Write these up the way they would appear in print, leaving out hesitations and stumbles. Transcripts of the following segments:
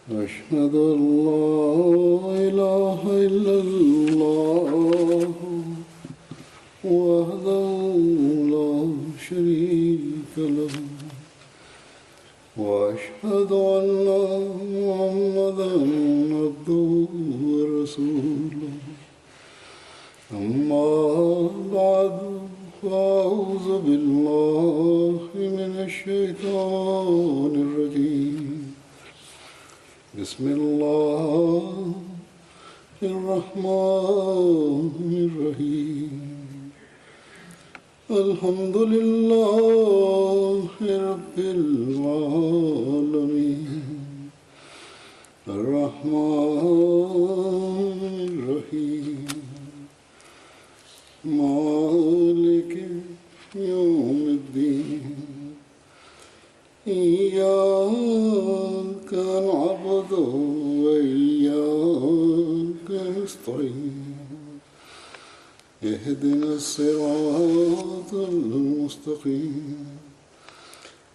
أشهد أن لا إله إلا الله وحده لا شريك له وأشهد أن محمدا عبده ورسوله أما بعد فأعوذ بالله من الشيطان الرجيم بسم الله الرحمن الرحيم الحمد لله رب العالمين الرحمن الرحيم مالك يوم الدين إياك نعبد وإياك نستعين اهدنا الصراط المستقيم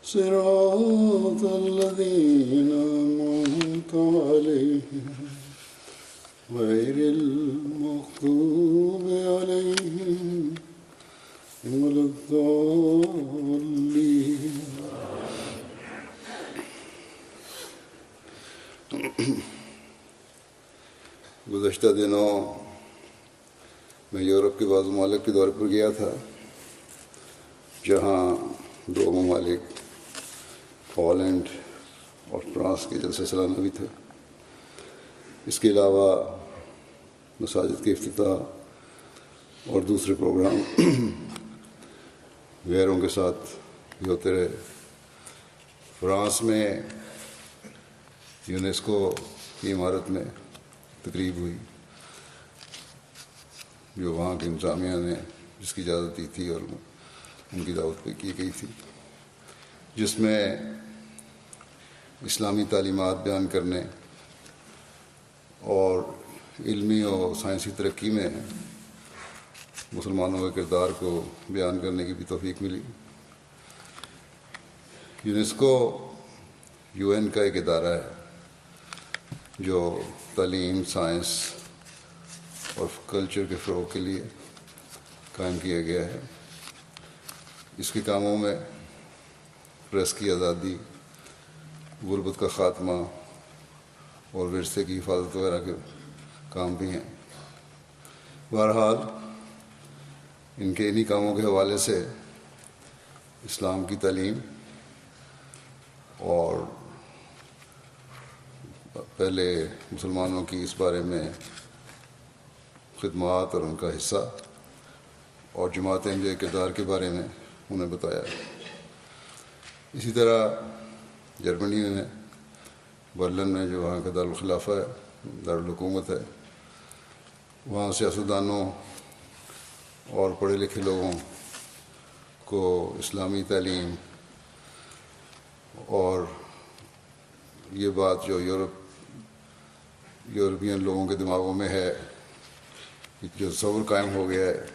صراط الذين أنعمت عليهم غير المغضوب عليهم ولا الضالين. گزشتہ دنوں میں یورپ کے بعض ممالک کے دورے پر گیا تھا، جہاں دو ممالک ہالینڈ اور فرانس کے جلسہ سالانہ بھی تھے۔ اس کے علاوہ مساجد کے افتتاح اور دوسرے پروگرام غیروں کے ساتھ بھی ہوتے رہے۔ فرانس میں یونیسکو کی عمارت میں تقریب ہوئی جو وہاں کی انتظامیہ نے جس کی اجازت دی تھی اور ان کی دعوت پہ کی گئی تھی، جس میں اسلامی تعلیمات بیان کرنے اور علمی اور سائنسی ترقی میں مسلمانوں کے کردار کو بیان کرنے کی بھی توفیق ملی۔ یونیسکو UN کا ایک ادارہ ہے جو تعلیم، سائنس اور کلچر کے فروغ کے لیے قائم کیا گیا ہے۔ اس کے کاموں میں پریس کی آزادی، غربت کا خاتمہ اور ورثے کی حفاظت وغیرہ کے کام بھی ہیں۔ بہرحال ان کے انہی کاموں کے حوالے سے اسلام کی تعلیم اور پہلے مسلمانوں کی اس بارے میں خدمات اور ان کا حصہ اور جماعت احمدیہ کے کردار کے بارے میں انہیں بتایا۔ اسی طرح جرمنی میں برلن میں جو وہاں کا دارالخلافہ ہے، دارالحکومت ہے، وہاں سیاستدانوں اور پڑھے لکھے لوگوں کو اسلامی تعلیم اور یہ بات جو یورپین لوگوں کے دماغوں میں ہے، جو تصور قائم ہو گیا ہے،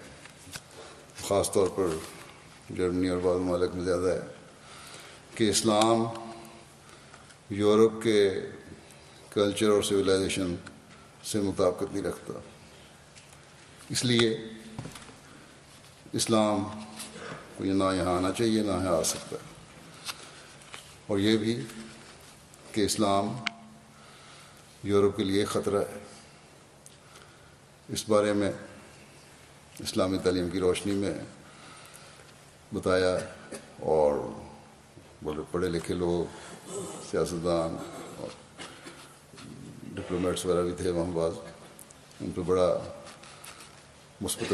خاص طور پر جرمنی اور بعض ممالک میں زیادہ ہے کہ اسلام یورپ کے کلچر اور سویلائزیشن سے مطابقت نہیں رکھتا، اس لیے اسلام کو نہ یہاں آنا چاہیے نہ یہاں آ سکتا، اور یہ بھی کہ اسلام یورپ کے لیے خطرہ ہے۔ اس بارے میں اسلامی تعلیم کی روشنی میں بتایا، اور بڑے پڑھے لکھے لوگ، سیاستدان اور ڈپلومیٹس وغیرہ بھی تھے وہاں بعض، ان پہ بڑا مثبت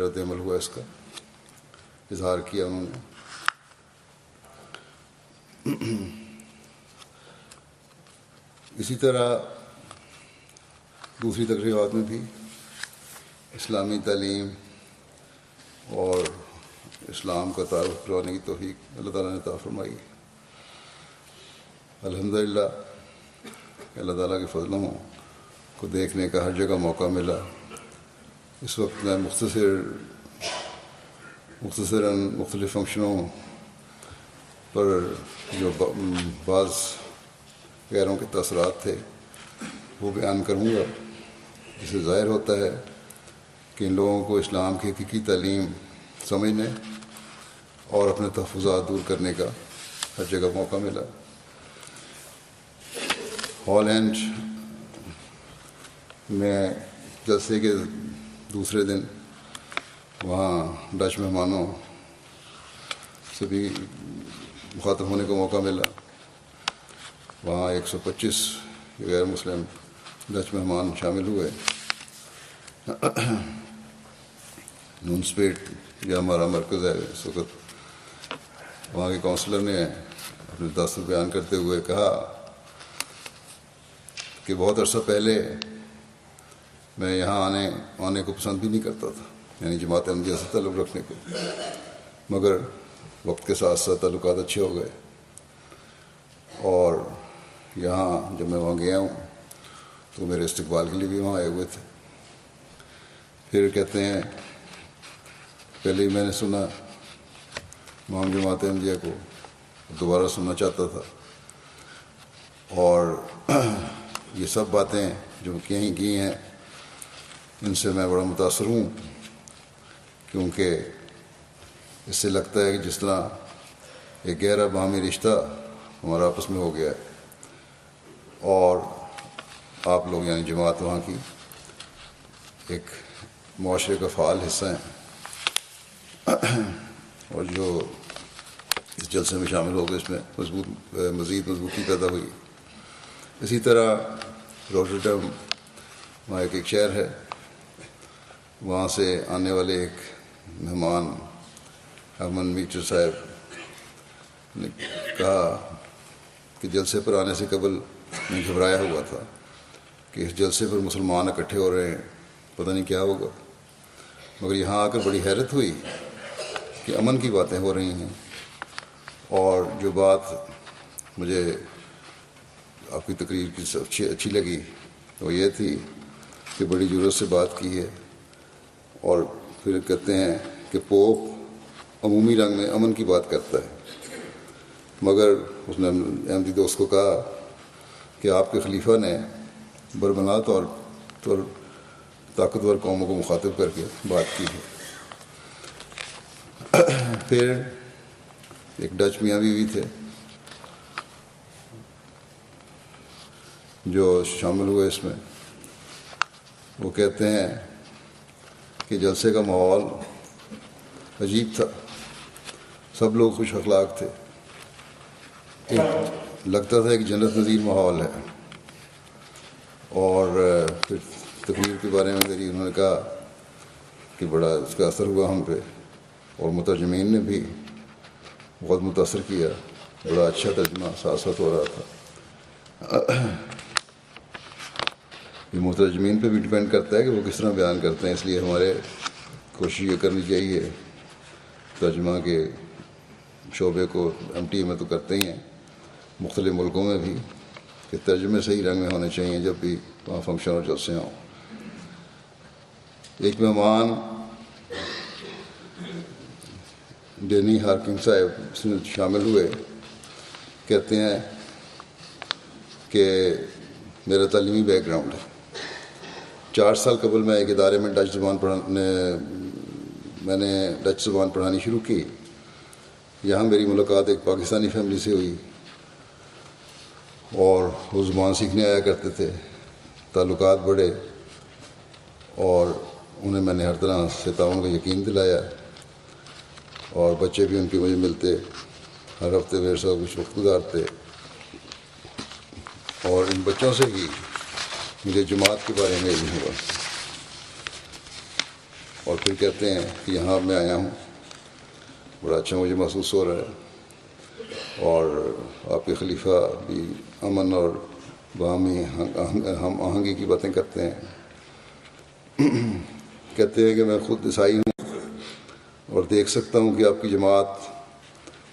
رد عمل ہوا، اس کا اظہار کیا انہوں نے۔ اسی طرح دوسری تقریبات میں بھی اسلامی تعلیم اور اسلام کا تعارف کروانے کی توفیق اللہ تعالیٰ نے عطا فرمائی۔ الحمدللہ اللہ تعالیٰ کے فضلوں کو دیکھنے کا ہر جگہ موقع ملا۔ اس وقت میں مختصراً مختلف فنکشنوں پر جو بعض غیروں کے تاثرات تھے وہ بیان کروں گا، جس سے ظاہر ہوتا ہے کہ ان لوگوں کو اسلام کی حقیقی تعلیم سمجھنے اور اپنے تحفظات دور کرنے کا ہر جگہ موقع ملا۔ ہالینڈ میں جلسے کے دوسرے دن وہاں ڈچ مہمانوں سے بھی مخاطب ہونے کا موقع ملا۔ وہاں 125 غیر مسلم ڈچ مہمان شامل ہوئے۔ نونسپیٹ یہ ہمارا مرکز ہے اس وقت، وہاں کے کونسلر نے اپنے تاثر بیان کرتے ہوئے کہا کہ بہت عرصہ پہلے میں یہاں آنے کو پسند بھی نہیں کرتا تھا، یعنی جماعت احمدیہ سے تعلق رکھنے کو، مگر وقت کے ساتھ ساتھ تعلقات اچھے ہو گئے، اور یہاں جب میں وہاں گیا ہوں تو میرے استقبال کے لیے بھی وہاں آئے ہوئے تھے۔ پھر کہتے ہیں پہلے ہی میں نے سنا وہاں جماعت احمدیہ کو، دوبارہ سننا چاہتا تھا، اور یہ سب باتیں جو کہیں کی ہیں ان سے میں بڑا متاثر ہوں، کیونکہ اس سے لگتا ہے کہ جس طرح ایک گہرا باہمی رشتہ ہمارا آپس میں ہو گیا ہے، اور آپ لوگ یعنی جماعت وہاں کی ایک معاشرے کا فعال حصہ ہیں، اور جو اس جلسے میں شامل ہو گئے اس میں مزید مضبوطی پیدا ہوئی۔ اسی طرح روٹرڈم وہاں ایک شہر ہے، وہاں سے آنے والے ایک مہمان ہرمن میٹر صاحب نے کہا کہ جلسے پر آنے سے قبل میں گھبرایا ہوا تھا کہ اس جلسے پر مسلمان اکٹھے ہو رہے ہیں، پتہ نہیں کیا ہوگا، مگر یہاں آ کر بڑی حیرت ہوئی کہ امن کی باتیں ہو رہی ہیں۔ اور جو بات مجھے آپ کی تقریر کی اچھی لگی وہ یہ تھی کہ بڑی ضرورت سے بات کی ہے، اور پھر کہتے ہیں کہ پوپ عمومی رنگ میں امن کی بات کرتا ہے، مگر اس نے احمدی دوست کو کہا کہ آپ کے خلیفہ نے بربنا طور طاقتور قوموں کو مخاطب کر کے بات کی ہے۔ پھر ایک ڈچ میاں بیوی تھے جو شامل ہوئے اس میں، وہ کہتے ہیں کہ جلسے کا ماحول عجیب تھا، سب لوگ خوش اخلاق تھے، لگتا تھا کہ جنت نظیر ماحول ہے۔ اور پھر تقریر کے بارے میں میری انہوں نے کہا کہ بڑا اس کا اثر ہوا ہم پہ، اور مترجمین نے بھی بہت متاثر کیا، بڑا اچھا ترجمہ ساتھ ساتھ ہو رہا تھا۔ یہ مترجمین پہ بھی ڈیپینڈ کرتا ہے کہ وہ کس طرح بیان کرتے ہیں، اس لیے ہمارے کوشش یہ کرنی چاہیے، ترجمہ کے شعبے کو MTA میں تو کرتے ہی ہیں، مختلف ملکوں میں بھی، کہ ترجمے صحیح رنگ میں ہونے چاہیے جب بھی وہاں فنکشن اور جلسے ہوں۔ ایک مہمان ڈینی ہارکنگ صاحب اس میں شامل ہوئے، کہتے ہیں کہ میرا تعلیمی بیک گراؤنڈ ہے، 4 سال قبل میں ایک ادارے میں میں نے ڈچ زبان پڑھانی شروع کی۔ یہاں میری ملاقات ایک پاکستانی فیملی سے ہوئی، اور وہ زبان سیکھنے آیا کرتے تھے، تعلقات بڑھے، اور انہیں میں نے ہر طرح سے تعاون کا یقین دلایا، اور بچے بھی ان کے مجھے ملتے، ہر ہفتے میرے ساتھ کچھ وقت گزارتے، اور ان بچوں سے ہی مجھے جماعت کے بارے میں علم ہوا۔ اور پھر کہتے ہیں کہ یہاں میں آیا ہوں، بڑا اچھا مجھے محسوس ہو رہا ہے، اور آپ کے خلیفہ بھی امن اور باہمی ہم آہنگی کی باتیں کرتے ہیں۔ کہتے ہیں کہ میں خود عیسائی ہوں اور دیکھ سکتا ہوں کہ آپ کی جماعت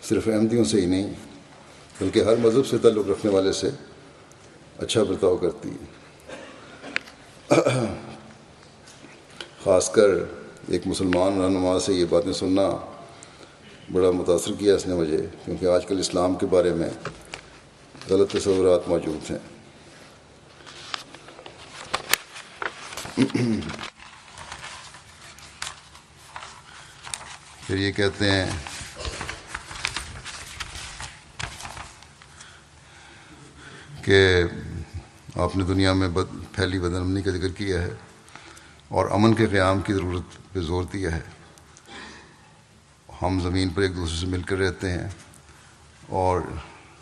صرف احمدیوں سے ہی نہیں بلکہ ہر مذہب سے تعلق رکھنے والے سے اچھا برتاؤ کرتی ہے۔ خاص کر ایک مسلمان رہنما سے یہ باتیں سننا بڑا متاثر کیا اس نے مجھے، کیونکہ آج کل اسلام کے بارے میں غلط تصورات موجود ہیں۔ پھر یہ کہتے ہیں کہ آپ نے دنیا میں پھیلی بد امنی کا ذکر کیا ہے اور امن کے قیام کی ضرورت پہ زور دیا ہے۔ ہم زمین پر ایک دوسرے سے مل کر رہتے ہیں اور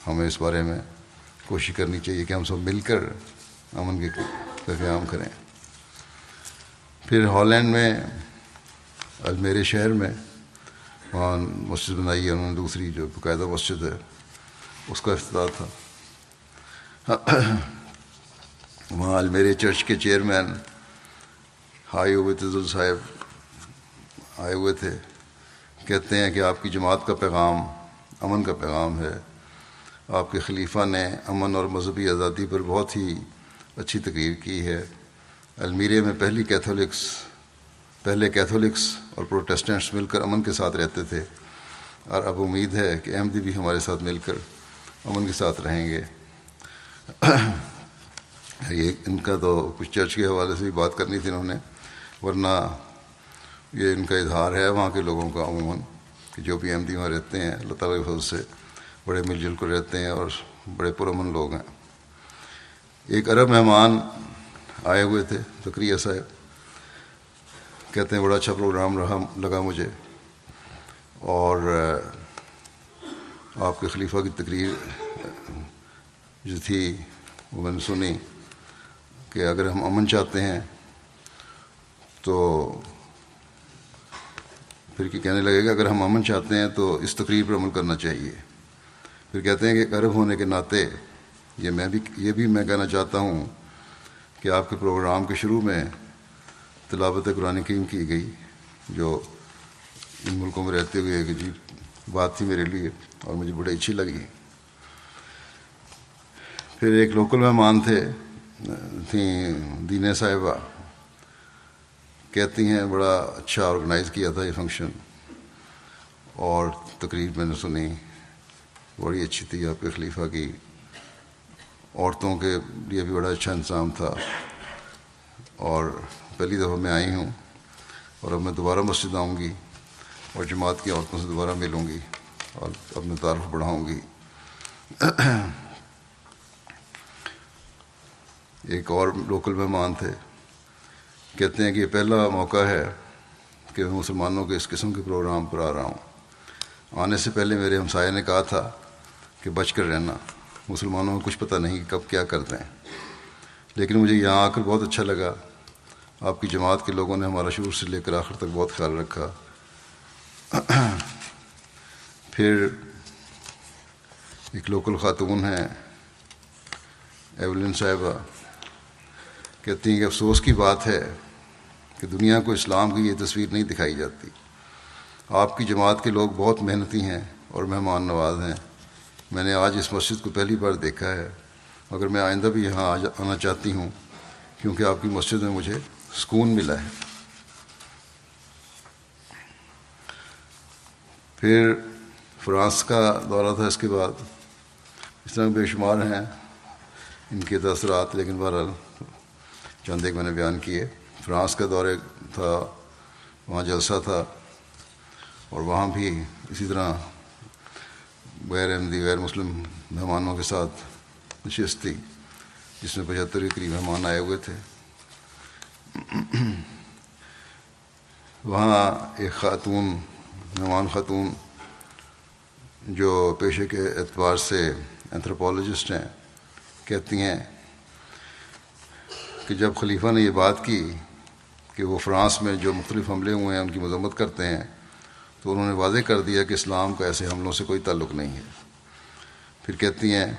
ہمیں اس بارے میں کوشش کرنی چاہیے کہ ہم سب مل کر امن کا قیام کریں۔ پھر ہالینڈ میں المیر شہر میں وہاں مسجد بنائی ہے انہوں نے، دوسری جو باقاعدہ مسجد ہے اس کا افتتاح تھا۔ وہاں المیر چرچ کے چیئرمین ہائی عبیداللہ صاحب آئے ہوئے تھے، کہتے ہیں کہ آپ کی جماعت کا پیغام امن کا پیغام ہے۔ آپ کے خلیفہ نے امن اور مذہبی آزادی پر بہت ہی اچھی تقریر کی ہے۔ المیرے میں پہلے کیتھولکس اور پروٹیسٹنٹس مل کر امن کے ساتھ رہتے تھے، اور اب امید ہے کہ احمدی بھی ہمارے ساتھ مل کر امن کے ساتھ رہیں گے۔ یہ ان کا تو کچھ چرچ کے حوالے سے بھی بات کرنی تھی انہوں نے، ورنہ یہ ان کا اظہار ہے وہاں کے لوگوں کا عموماً کہ جو بھی احمدی وہاں رہتے ہیں اللہ تعالیٰ کے فضل سے بڑے مل جل کر رہتے ہیں اور بڑے پرامن لوگ ہیں۔ ایک عرب مہمان آئے ہوئے تھے، زکریا صاحب، کہتے ہیں بڑا اچھا پروگرام لگا مجھے، اور آپ کے خلیفہ کی تقریر جو تھی وہ میں نے سنی کہ اگر ہم امن چاہتے ہیں تو پھر کہنے لگے کہ اگر ہم امن چاہتے ہیں تو اس تقریر پر عمل کرنا چاہیے۔ پھر کہتے ہیں کہ ایک عرب ہونے کے ناطے یہ بھی میں کہنا چاہتا ہوں کہ آپ کے پروگرام کے شروع میں تلاوت قرآن کریم کی گئی، جو ان ملکوں میں رہتے ہوئے ایک عجیب بات تھی میرے لیے اور مجھے بڑی اچھی لگی۔ پھر ایک لوکل مہمان تھیں دینہ صاحبہ، کہتی ہیں بڑا اچھا آرگنائز کیا تھا یہ فنکشن، اور تقریر میں نے سنی بڑی اچھی تھی آپ کے خلیفہ کی، عورتوں کے لیے بھی بڑا اچھا انتظام تھا، اور پہلی دفعہ میں آئی ہوں اور اب میں دوبارہ مسجد آؤں گی اور جماعت کی عورتوں سے دوبارہ ملوں گی اور اپنا تعارف بڑھاؤں گی۔ ایک اور لوکل مہمان تھے، کہتے ہیں کہ یہ پہلا موقع ہے کہ میں مسلمانوں کے اس قسم کے پروگرام پر آ رہا ہوں۔ آنے سے پہلے میرے ہمسائے نے کہا تھا کہ بچ کر رہنا، مسلمانوں کو کچھ پتہ نہیں کہ کب کیا کر دیں، لیکن مجھے یہاں آ کر بہت اچھا لگا۔ آپ کی جماعت کے لوگوں نے ہمارا شروع سے لے کر آخر تک بہت خیال رکھا۔ پھر ایک لوکل خاتون ہیں ایولن صاحبہ، کہتی ہیں کہ افسوس کی بات ہے کہ دنیا کو اسلام کی یہ تصویر نہیں دکھائی جاتی۔ آپ کی جماعت کے لوگ بہت محنتی ہیں اور مہمان نواز ہیں۔ میں نے آج اس مسجد کو پہلی بار دیکھا ہے، مگر میں آئندہ بھی یہاں آنا چاہتی ہوں کیونکہ آپ کی مسجد میں مجھے سکون ملا ہے۔ پھر فرانس کا دورہ تھا، اس کے بعد اس طرح بے شمار ہیں ان کے تاثرات، لیکن بہرحال چند ایک میں نے بیان کیے۔ فرانس کا دورہ تھا، وہاں جلسہ تھا، اور وہاں بھی اسی طرح غیر احمدی غیر مسلم مہمانوں کے ساتھ نشست تھی، جس میں 75 کے قریب مہمان آئے ہوئے تھے۔ وہاں ایک مہمان خاتون جو پیشے کے اعتبار سے اینتھروپولوجسٹ ہیں، کہتی ہیں کہ جب خلیفہ نے یہ بات کی کہ وہ فرانس میں جو مختلف حملے ہوئے ہیں ان کی مذمت کرتے ہیں، تو انہوں نے واضح کر دیا کہ اسلام کا ایسے حملوں سے کوئی تعلق نہیں ہے۔ پھر کہتی ہیں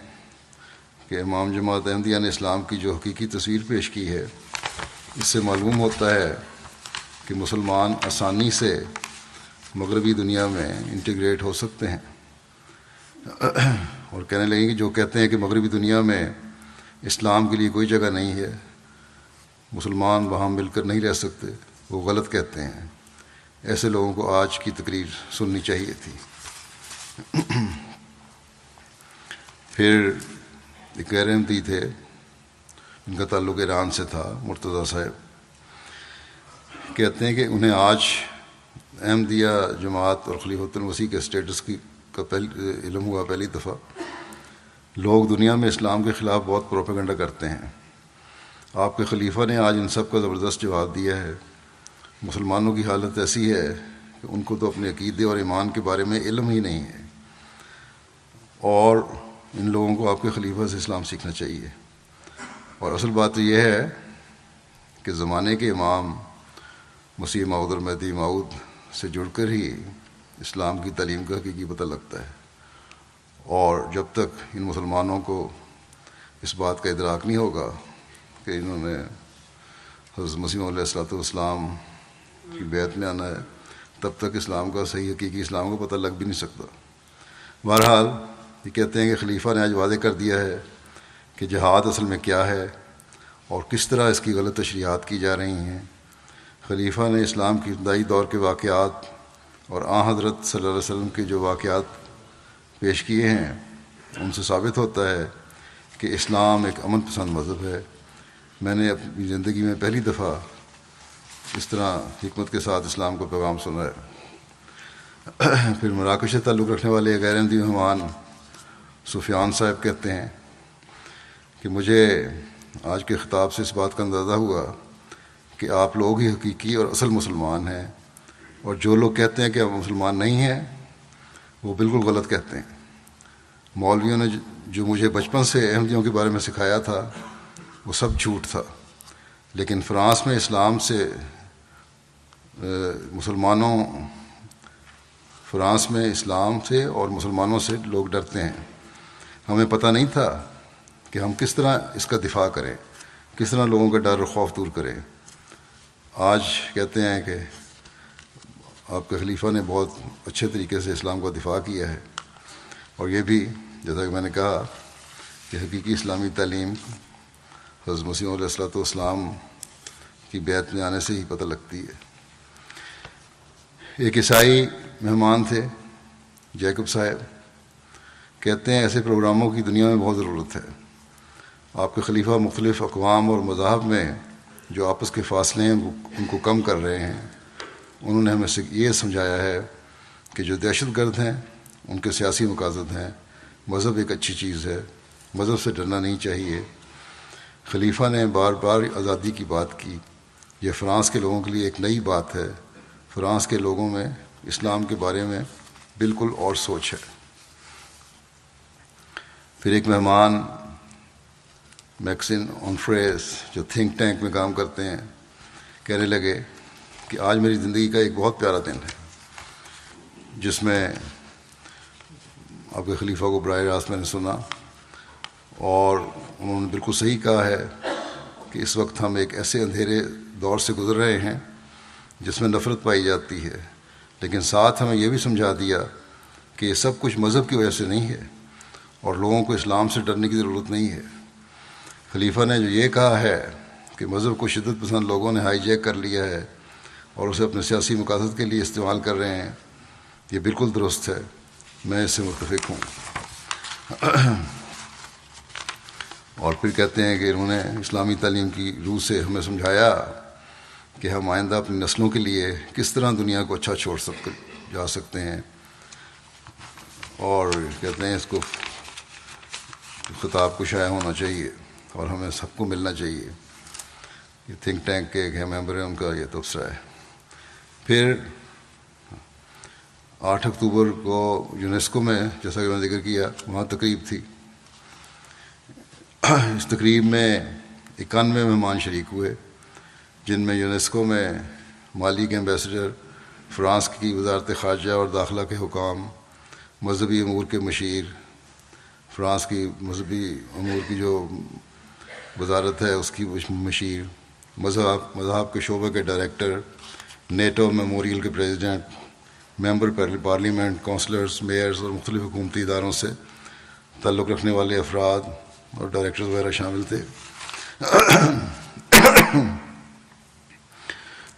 کہ امام جماعت احمدیہ نے اسلام کی جو حقیقی تصویر پیش کی ہے، اس سے معلوم ہوتا ہے کہ مسلمان آسانی سے مغربی دنیا میں انٹیگریٹ ہو سکتے ہیں، اور کہنے لگیں کہ جو کہتے ہیں کہ مغربی دنیا میں اسلام کے لیے کوئی جگہ نہیں ہے، مسلمان وہاں مل کر نہیں رہ سکتے، وہ غلط کہتے ہیں۔ ایسے لوگوں کو آج کی تقریر سننی چاہیے تھی۔ پھر ایک غیر احمدی تھے، ان کا تعلق ایران سے تھا، مرتضیٰ صاحب، کہتے ہیں کہ انہیں آج احمدیہ جماعت اور خلیفۃ المسیح کے اسٹیٹس کا علم ہوا پہلی دفعہ۔ لوگ دنیا میں اسلام کے خلاف بہت پروپیگنڈا کرتے ہیں، آپ کے خلیفہ نے آج ان سب کا زبردست جواب دیا ہے۔ مسلمانوں کی حالت ایسی ہے کہ ان کو تو اپنے عقیدے اور ایمان کے بارے میں علم ہی نہیں ہے، اور ان لوگوں کو آپ کے خلیفہ سے اسلام سیکھنا چاہیے۔ اور اصل بات تو یہ ہے کہ زمانے کے امام مسیح موعود اور مہدی موعود سے جڑ کر ہی اسلام کی تعلیم کا حقیقی پتہ لگتا ہے، اور جب تک ان مسلمانوں کو اس بات کا ادراک نہیں ہوگا کہ انہوں نے حضرت مسیح علیہ الصلوۃ والسلام کی بیعت میں آنا ہے، تب تک اسلام کا صحیح حقیقی اسلام کو پتہ لگ بھی نہیں سکتا۔ بہرحال یہ کہتے ہیں کہ خلیفہ نے آج واضح کر دیا ہے کہ جہاد اصل میں کیا ہے اور کس طرح اس کی غلط تشریحات کی جا رہی ہیں۔ خلیفہ نے اسلام کی ابتدائی دور کے واقعات اور حضرت صلی اللہ علیہ وسلم کے جو واقعات پیش کیے ہیں، ان سے ثابت ہوتا ہے کہ اسلام ایک امن پسند مذہب ہے۔ میں نے اپنی زندگی میں پہلی دفعہ اس طرح حکمت کے ساتھ اسلام کو پیغام سنا ہے۔ پھر مراکش سے تعلق رکھنے والے غیر احمدی مہمان سفیان صاحب کہتے ہیں کہ مجھے آج کے خطاب سے اس بات کا اندازہ ہوا کہ آپ لوگ ہی حقیقی اور اصل مسلمان ہیں، اور جو لوگ کہتے ہیں کہ آپ مسلمان نہیں ہیں وہ بالکل غلط کہتے ہیں۔ مولویوں نے جو مجھے بچپن سے احمدیوں کے بارے میں سکھایا تھا وہ سب جھوٹ تھا، لیکن فرانس میں اسلام سے فرانس میں اسلام سے اور مسلمانوں سے لوگ ڈرتے ہیں۔ ہمیں پتہ نہیں تھا کہ ہم کس طرح اس کا دفاع کریں، کس طرح لوگوں کا ڈر اور خوف دور کریں۔ آج کہتے ہیں کہ آپ کے خلیفہ نے بہت اچھے طریقے سے اسلام کا دفاع کیا ہے، اور یہ بھی جیسا کہ میں نے کہا کہ حقیقی اسلامی تعلیم حضرت مسیح علیہ الصلوۃ والسلام کی بیعت میں آنے سے ہی پتہ لگتی ہے۔ ایک عیسائی مہمان تھے، جیکب صاحب، کہتے ہیں ایسے پروگراموں کی دنیا میں بہت ضرورت ہے۔ آپ کے خلیفہ مختلف اقوام اور مذاہب میں جو آپس کے فاصلے ہیں ان کو کم کر رہے ہیں۔ انہوں نے ہمیں یہ سمجھایا ہے کہ جو دہشت گرد ہیں ان کے سیاسی مقاصد ہیں، مذہب ایک اچھی چیز ہے، مذہب سے ڈرنا نہیں چاہیے۔ خلیفہ نے بار بار آزادی کی بات کی، یہ فرانس کے لوگوں کے لیے ایک نئی بات ہے۔ فرانس کے لوگوں میں اسلام کے بارے میں بالکل اور سوچ ہے۔ پھر ایک مہمان میکسن اونفریس جو تھنک ٹینک میں کام کرتے ہیں کہنے لگے کہ آج میری زندگی کا ایک بہت پیارا دن ہے، جس میں آپ کے خلیفہ کو براہ راست میں نے سنا، اور انہوں نے بالکل صحیح کہا ہے کہ اس وقت ہم ایک ایسے اندھیرے دور سے گزر رہے ہیں جس میں نفرت پائی جاتی ہے، لیکن ساتھ ہمیں یہ بھی سمجھا دیا کہ یہ سب کچھ مذہب کی وجہ سے نہیں ہے، اور لوگوں کو اسلام سے ڈرنے کی ضرورت نہیں ہے۔ خلیفہ نے جو یہ کہا ہے کہ مذہب کو شدت پسند لوگوں نے ہائی جیک کر لیا ہے اور اسے اپنے سیاسی مقاصد کے لیے استعمال کر رہے ہیں، یہ بالکل درست ہے، میں اس سے متفق ہوں۔ اور پھر کہتے ہیں کہ انہوں نے اسلامی تعلیم کی روح سے ہمیں سمجھایا کہ ہم آئندہ اپنی نسلوں کے لیے کس طرح دنیا کو اچھا چھوڑ جا سکتے ہیں، اور کہتے ہیں اس کو خطاب کو شائع ہونا چاہیے اور ہمیں سب کو ملنا چاہیے۔ یہ تھنک ٹینک کے ایک ممبر ہیں، ان کا یہ تبصرہ ہے۔ پھر 8 اکتوبر کو یونیسکو میں جیسا کہ میں نے ذکر کیا وہاں تقریب تھی۔ اس تقریب میں 91 مہمان شریک ہوئے، جن میں یونیسکو میں مالی کے ایمبیسڈر، فرانس کی وزارت خارجہ اور داخلہ کے حکام، مذہبی امور کے مشیر، فرانس کی مذہبی امور کی جو وزارت ہے اس کی مشیر، مذہب کے شعبے کے ڈائریکٹر، نیٹو میموریل کے president, member parliament, councillors, measures اور مختلف حکومتی اداروں سے تعلق رکھنے والے افراد اور ڈائریکٹرز وغیرہ شامل تھے۔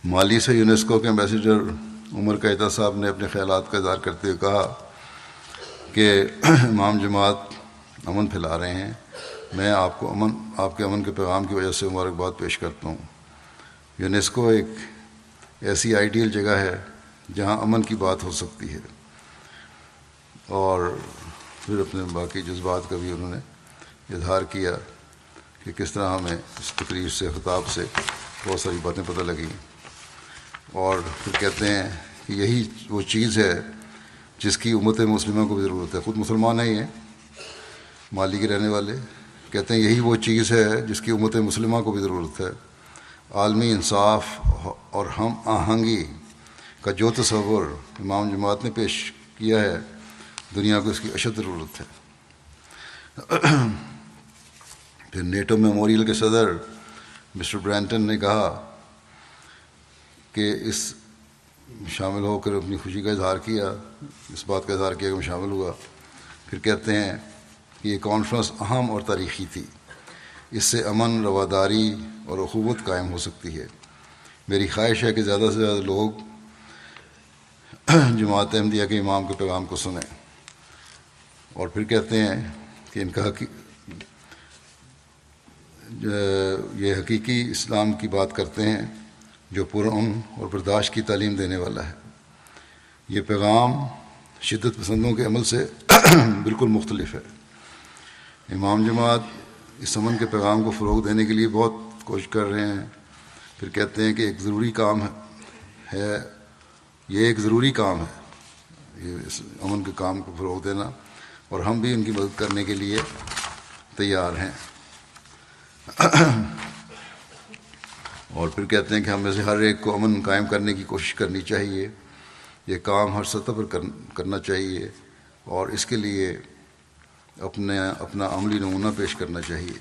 مالی سے یونیسکو کے ایمبیسڈر عمر قیدہ صاحب نے اپنے خیالات کا اظہار کرتے ہوئے کہا کہ امام جماعت امن پھیلا رہے ہیں، میں آپ کے امن کے پیغام کی وجہ سے مبارکباد پیش کرتا ہوں۔ یونیسکو ایک ایسی آئیڈیل جگہ ہے جہاں امن کی بات ہو سکتی ہے، اور پھر اپنے باقی جذبات کا بھی انہوں نے اظہار کیا کہ کس طرح ہمیں اس تقریر سے، خطاب سے بہت ساری باتیں پتہ لگیں، اور پھر کہتے ہیں کہ یہی وہ چیز ہے جس کی امت مسلمہ کو بھی ضرورت ہے۔ خود مسلمان ہیں یہ، مالی کے رہنے والے، کہتے ہیں یہی وہ چیز ہے جس کی امت مسلمہ کو بھی ضرورت ہے۔ عالمی انصاف اور ہم آہنگی کا جو تصور امام جماعت نے پیش کیا ہے، دنیا کو اس کی اشد ضرورت ہے۔ پھر نیٹو میموریل کے صدر مسٹر برینٹن نے کہا کہ اس شامل ہو کر اپنی خوشی کا اظہار کیا، اس بات کا اظہار کیا کہ میں شامل ہوا۔ پھر کہتے ہیں کہ یہ کانفرنس اہم اور تاریخی تھی، اس سے امن، رواداری اور اخوت قائم ہو سکتی ہے۔ میری خواہش ہے کہ زیادہ سے زیادہ لوگ جماعت احمدیہ کے امام کے پیغام کو سنیں۔ اور پھر کہتے ہیں کہ ان کا یہ حقیقی اسلام کی بات کرتے ہیں جو پرامن اور برداشت کی تعلیم دینے والا ہے۔ یہ پیغام شدت پسندوں کے عمل سے بالکل مختلف ہے۔ امام جماعت اس امن کے پیغام کو فروغ دینے کے لیے بہت کوشش کر رہے ہیں۔ پھر کہتے ہیں کہ ایک ضروری کام ہے، یہ ایک ضروری کام ہے، یہ اس امن کے کام کو فروغ دینا، اور ہم بھی ان کی مدد کرنے کے لیے تیار ہیں۔ اور پھر کہتے ہیں کہ ہم میں سے ہر ایک کو امن قائم کرنے کی کوشش کرنی چاہیے، یہ کام ہر سطح پر کرنا چاہیے، اور اس کے لیے اپنا عملی نمونہ پیش کرنا چاہیے۔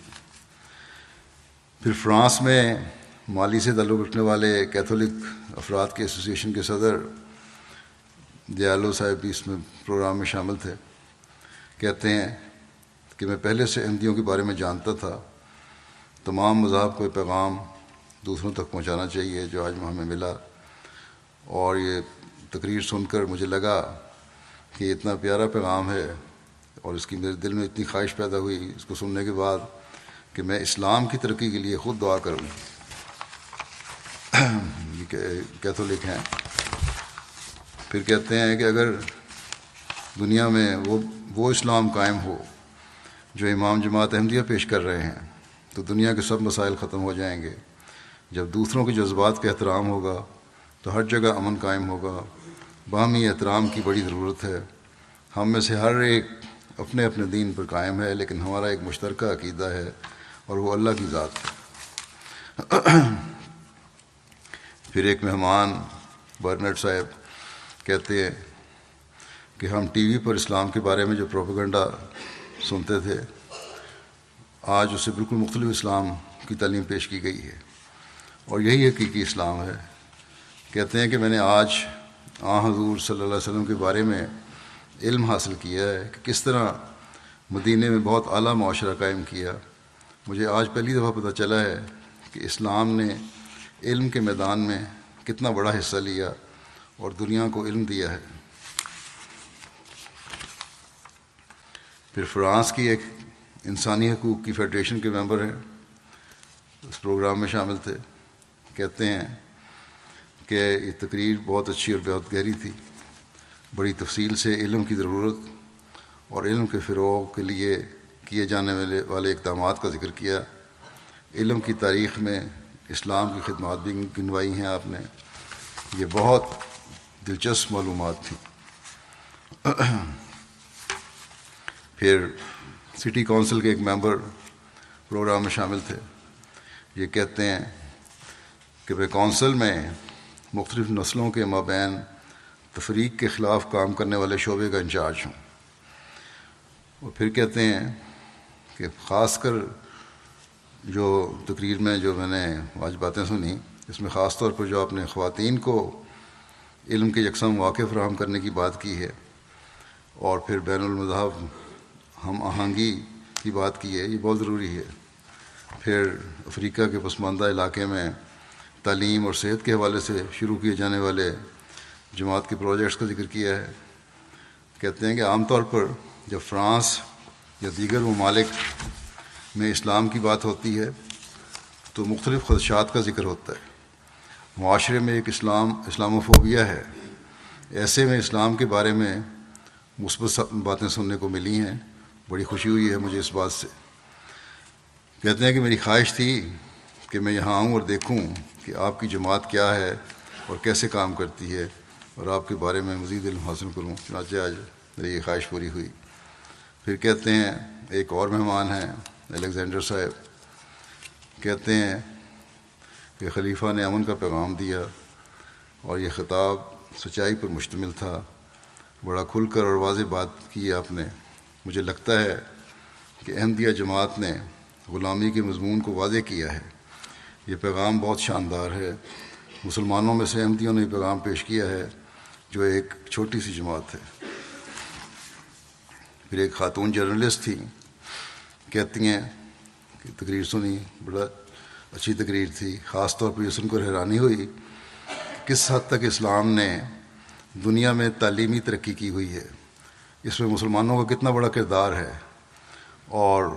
پھر فرانس میں مالی سے تعلق رکھنے والے کیتھولک افراد کے ایسوسی ایشن کے صدر دیالو صاحب بھی اس میں پروگرام میں شامل تھے۔ کہتے ہیں کہ میں پہلے سے احمدیوں کے بارے میں جانتا تھا، تمام مذاہب کو یہ پیغام دوسروں تک پہنچانا چاہیے جو آج ہمیں ملا، اور یہ تقریر سن کر مجھے لگا کہ یہ اتنا پیارا پیغام ہے، اور اس کی میرے دل میں اتنی خواہش پیدا ہوئی اس کو سننے کے بعد کہ میں اسلام کی ترقی کے لیے خود دعا کروں۔ یہ کیتھولک ہیں۔ پھر کہتے ہیں کہ اگر دنیا میں وہ اسلام قائم ہو جو امام جماعت احمدیہ پیش کر رہے ہیں تو دنیا کے سب مسائل ختم ہو جائیں گے۔ جب دوسروں کے جذبات کا احترام ہوگا تو ہر جگہ امن قائم ہوگا۔ باہمی احترام کی بڑی ضرورت ہے۔ ہم میں سے ہر ایک اپنے اپنے دین پر قائم ہے، لیکن ہمارا ایک مشترکہ عقیدہ ہے، اور وہ اللہ کی ذات ہے۔ پھر ایک مہمان برنٹ صاحب کہتے ہیں کہ ہم ٹی وی پر اسلام کے بارے میں جو پروپیگنڈا سنتے تھے، آج اس سے بالکل مختلف اسلام کی تعلیم پیش کی گئی ہے، اور یہی حقیقی اسلام ہے۔ کہتے ہیں کہ میں نے آج حضور صلی اللہ علیہ وسلم کے بارے میں علم حاصل کیا ہے کہ کس طرح مدینے میں بہت اعلیٰ معاشرہ قائم کیا۔ مجھے آج پہلی دفعہ پتہ چلا ہے کہ اسلام نے علم کے میدان میں کتنا بڑا حصہ لیا اور دنیا کو علم دیا ہے۔ پھر فرانس کی ایک انسانی حقوق کی فیڈریشن کے ممبر ہیں، اس پروگرام میں شامل تھے۔ کہتے ہیں کہ یہ تقریر بہت اچھی اور بہت گہری تھی، بڑی تفصیل سے علم کی ضرورت اور علم کے فروغ کے لیے کیے جانے والے اقدامات کا ذکر کیا۔ علم کی تاریخ میں اسلام کی خدمات بھی گنوائی ہیں آپ نے۔ یہ بہت دلچسپ معلومات تھیں۔ پھر سٹی کونسل کے ایک ممبر پروگرام میں شامل تھے۔ یہ کہتے ہیں کہ میں کونسل میں مختلف نسلوں کے مابین تفریق کے خلاف کام کرنے والے شعبے کا انچارج ہوں۔ اور پھر کہتے ہیں کہ خاص کر جو تقریر میں جو میں نے آج باتیں سنی، اس میں خاص طور پر جو آپ نے خواتین کو علم کے یکساں مواقع فراہم کرنے کی بات کی ہے، اور پھر بین المذہب ہم آہنگی کی بات کی ہے، یہ بہت ضروری ہے۔ پھر افریقہ کے پسماندہ علاقے میں تعلیم اور صحت کے حوالے سے شروع کیے جانے والے جماعت کے پروجیکٹس کا ذکر کیا ہے۔ کہتے ہیں کہ عام طور پر جب فرانس یا دیگر ممالک میں اسلام کی بات ہوتی ہے تو مختلف خدشات کا ذکر ہوتا ہے۔ معاشرے میں ایک اسلاموفوبیا ہے۔ ایسے میں اسلام کے بارے میں مثبت باتیں سننے کو ملی ہیں، بڑی خوشی ہوئی ہے مجھے اس بات سے۔ کہتے ہیں کہ میری خواہش تھی کہ میں یہاں آؤں اور دیکھوں کہ آپ کی جماعت کیا ہے اور کیسے کام کرتی ہے، اور آپ کے بارے میں مزید علم حاصل کروں۔ چنانچہ آج میری یہ خواہش پوری ہوئی۔ پھر کہتے ہیں ایک اور مہمان ہیں الیگزینڈر صاحب، کہتے ہیں کہ خلیفہ نے امن کا پیغام دیا اور یہ خطاب سچائی پر مشتمل تھا۔ بڑا کھل کر اور واضح بات کی آپ نے۔ مجھے لگتا ہے کہ احمدیہ جماعت نے غلامی کے مضمون کو واضح کیا ہے۔ یہ پیغام بہت شاندار ہے۔ مسلمانوں میں سے احمدیوں نے یہ پیغام پیش کیا ہے جو ایک چھوٹی سی جماعت ہے۔ پھر ایک خاتون جرنلسٹ تھی، کہتی ہیں کہ تقریر سنی، بڑا اچھی تقریر تھی۔ خاص طور پر یہ سن کر حیرانی ہوئی کہ کس حد تک اسلام نے دنیا میں تعلیمی ترقی کی ہوئی ہے، اس میں مسلمانوں کا کتنا بڑا کردار ہے، اور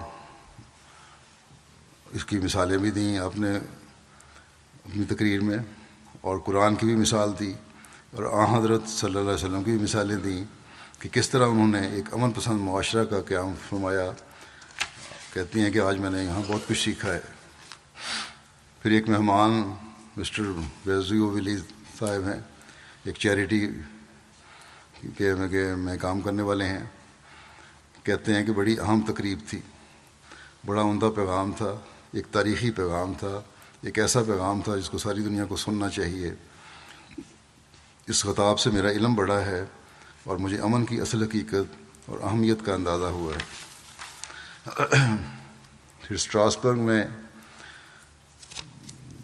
اس کی مثالیں بھی دیں آپ نے اپنی تقریر میں، اور قرآن کی بھی مثال دی، اور حضرت صلی اللہ علیہ وسلم کی بھی مثالیں دیں کہ کس طرح انہوں نے ایک امن پسند معاشرہ کا قیام فرمایا۔ کہتی ہیں کہ آج میں نے یہاں بہت کچھ سیکھا ہے۔ پھر ایک مہمان مسٹر بیزیو ولی صاحب ہیں، ایک چیریٹی کے میں کام کرنے والے ہیں۔ کہتے ہیں کہ بڑی اہم تقریب تھی، بڑا عمدہ پیغام تھا، ایک تاریخی پیغام تھا، ایک ایسا پیغام تھا جس کو ساری دنیا کو سننا چاہیے۔ اس خطاب سے میرا علم بڑھا ہے اور مجھے امن کی اصل حقیقت اور اہمیت کا اندازہ ہوا ہے۔ پھر اسٹراسبرگ میں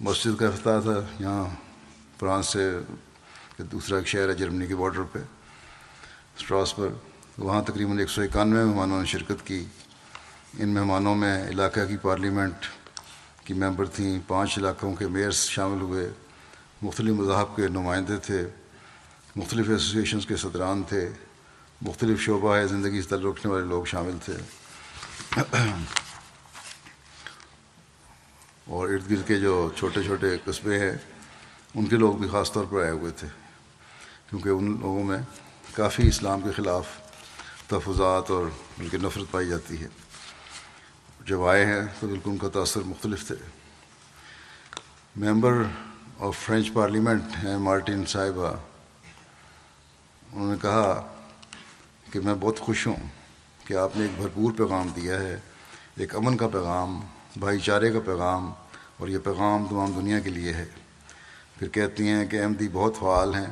مسجد کا افتتاح تھا، یہاں فرانس سے دوسرا ایک شہر ہے جرمنی کے بارڈر پہ، اسٹراسبرگ۔ وہاں تقریباً 191 مہمانوں نے شرکت کی۔ ان مہمانوں میں علاقہ کی پارلیمنٹ کی ممبر تھیں، 5 علاقوں کے میئرز شامل ہوئے، مختلف مذاہب کے نمائندے تھے، مختلف ایسوسیشنز کے صدران تھے، مختلف شعبہ زندگی سے تعلق رکھنے والے لوگ شامل تھے، اور ارد گرد کے جو چھوٹے چھوٹے قصبے ہیں ان کے لوگ بھی خاص طور پر آئے ہوئے تھے، کیونکہ ان لوگوں میں کافی اسلام کے خلاف تحفظات اور بلکہ نفرت پائی جاتی ہے۔ جب آئے ہیں تو بالکل ان کا تاثر مختلف تھے۔ ممبر آف فرینچ پارلیمنٹ ہیں مارٹن صاحبہ، انہوں نے کہا کہ میں بہت خوش ہوں کہ آپ نے ایک بھرپور پیغام دیا ہے، ایک امن کا پیغام، بھائی چارے کا پیغام، اور یہ پیغام تمام دنیا کے لیے ہے۔ پھر کہتی ہیں کہ احمدی بہت فعال ہیں،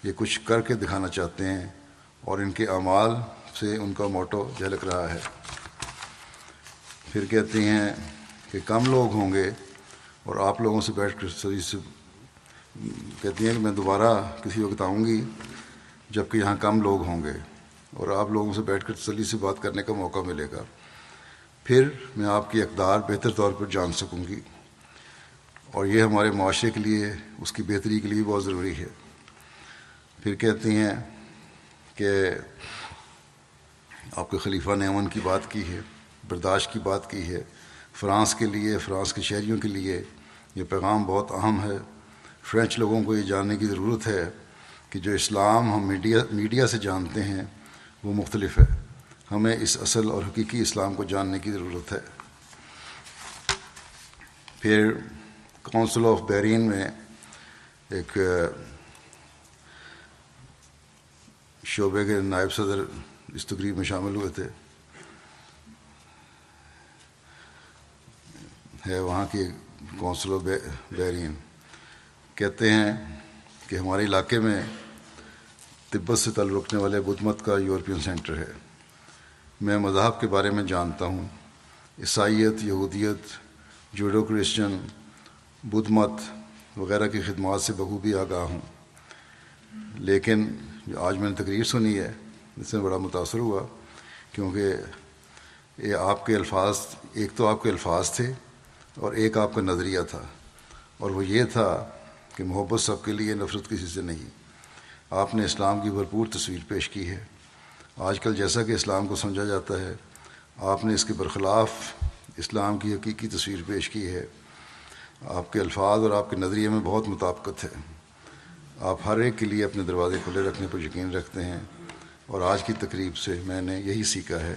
یہ کچھ کر کے دکھانا چاہتے ہیں، اور ان کے اعمال سے ان کا موٹو جھلک رہا ہے۔ پھر کہتی ہیں کہ کم لوگ ہوں گے اور آپ لوگوں سے بیٹھ کر کہتی ہیں کہ میں دوبارہ کسی وقت آؤں گی جب کہ یہاں کم لوگ ہوں گے اور آپ لوگوں سے بیٹھ کر تسلی سے بات کرنے کا موقع ملے گا، پھر میں آپ کی اقدار بہتر طور پر جان سکوں گی، اور یہ ہمارے معاشرے کے لیے، اس کی بہتری کے لیے بہت ضروری ہے۔ پھر کہتی ہیں کہ آپ کے خلیفہ نے امن کی بات کی ہے، برداشت کی بات کی ہے۔ فرانس کے لیے، فرانس کے شہریوں کے لیے یہ پیغام بہت اہم ہے۔ فرینچ لوگوں کو یہ جاننے کی ضرورت ہے کہ جو اسلام ہم میڈیا سے جانتے ہیں وہ مختلف ہے، ہمیں اس اصل اور حقیقی اسلام کو جاننے کی ضرورت ہے۔ پھر کونسل آف بحرین میں ایک شعبے کے نائب صدر اس تقریب میں شامل ہوئے تھے، ہے وہاں کی کونسل آف بحرین، کہتے ہیں کہ ہمارے علاقے میں تبت سے تعلق رکھنے والے بدھ مت کا یورپین سینٹر ہے۔ میں مذہب کے بارے میں جانتا ہوں، عیسائیت، یہودیت، جوڈو کرسچن، بدھ مت وغیرہ کی خدمات سے بخوبی آگاہ ہوں، لیکن جو آج میں نے تقریر سنی ہے اس سے بڑا متاثر ہوا، کیونکہ یہ آپ کے الفاظ، ایک تو آپ کے الفاظ تھے اور ایک آپ کا نظریہ تھا، اور وہ یہ تھا کہ محبت سب کے لیے، نفرت کسی سے نہیں۔ آپ نے اسلام کی بھرپور تصویر پیش کی ہے۔ آج کل جیسا کہ اسلام کو سمجھا جاتا ہے، آپ نے اس کے برخلاف اسلام کی حقیقی تصویر پیش کی ہے. آپ کے الفاظ اور آپ کے نظریے میں بہت مطابقت ہے. آپ ہر ایک کے لیے اپنے دروازے کھلے رکھنے پر یقین رکھتے ہیں، اور آج کی تقریب سے میں نے یہی سیکھا ہے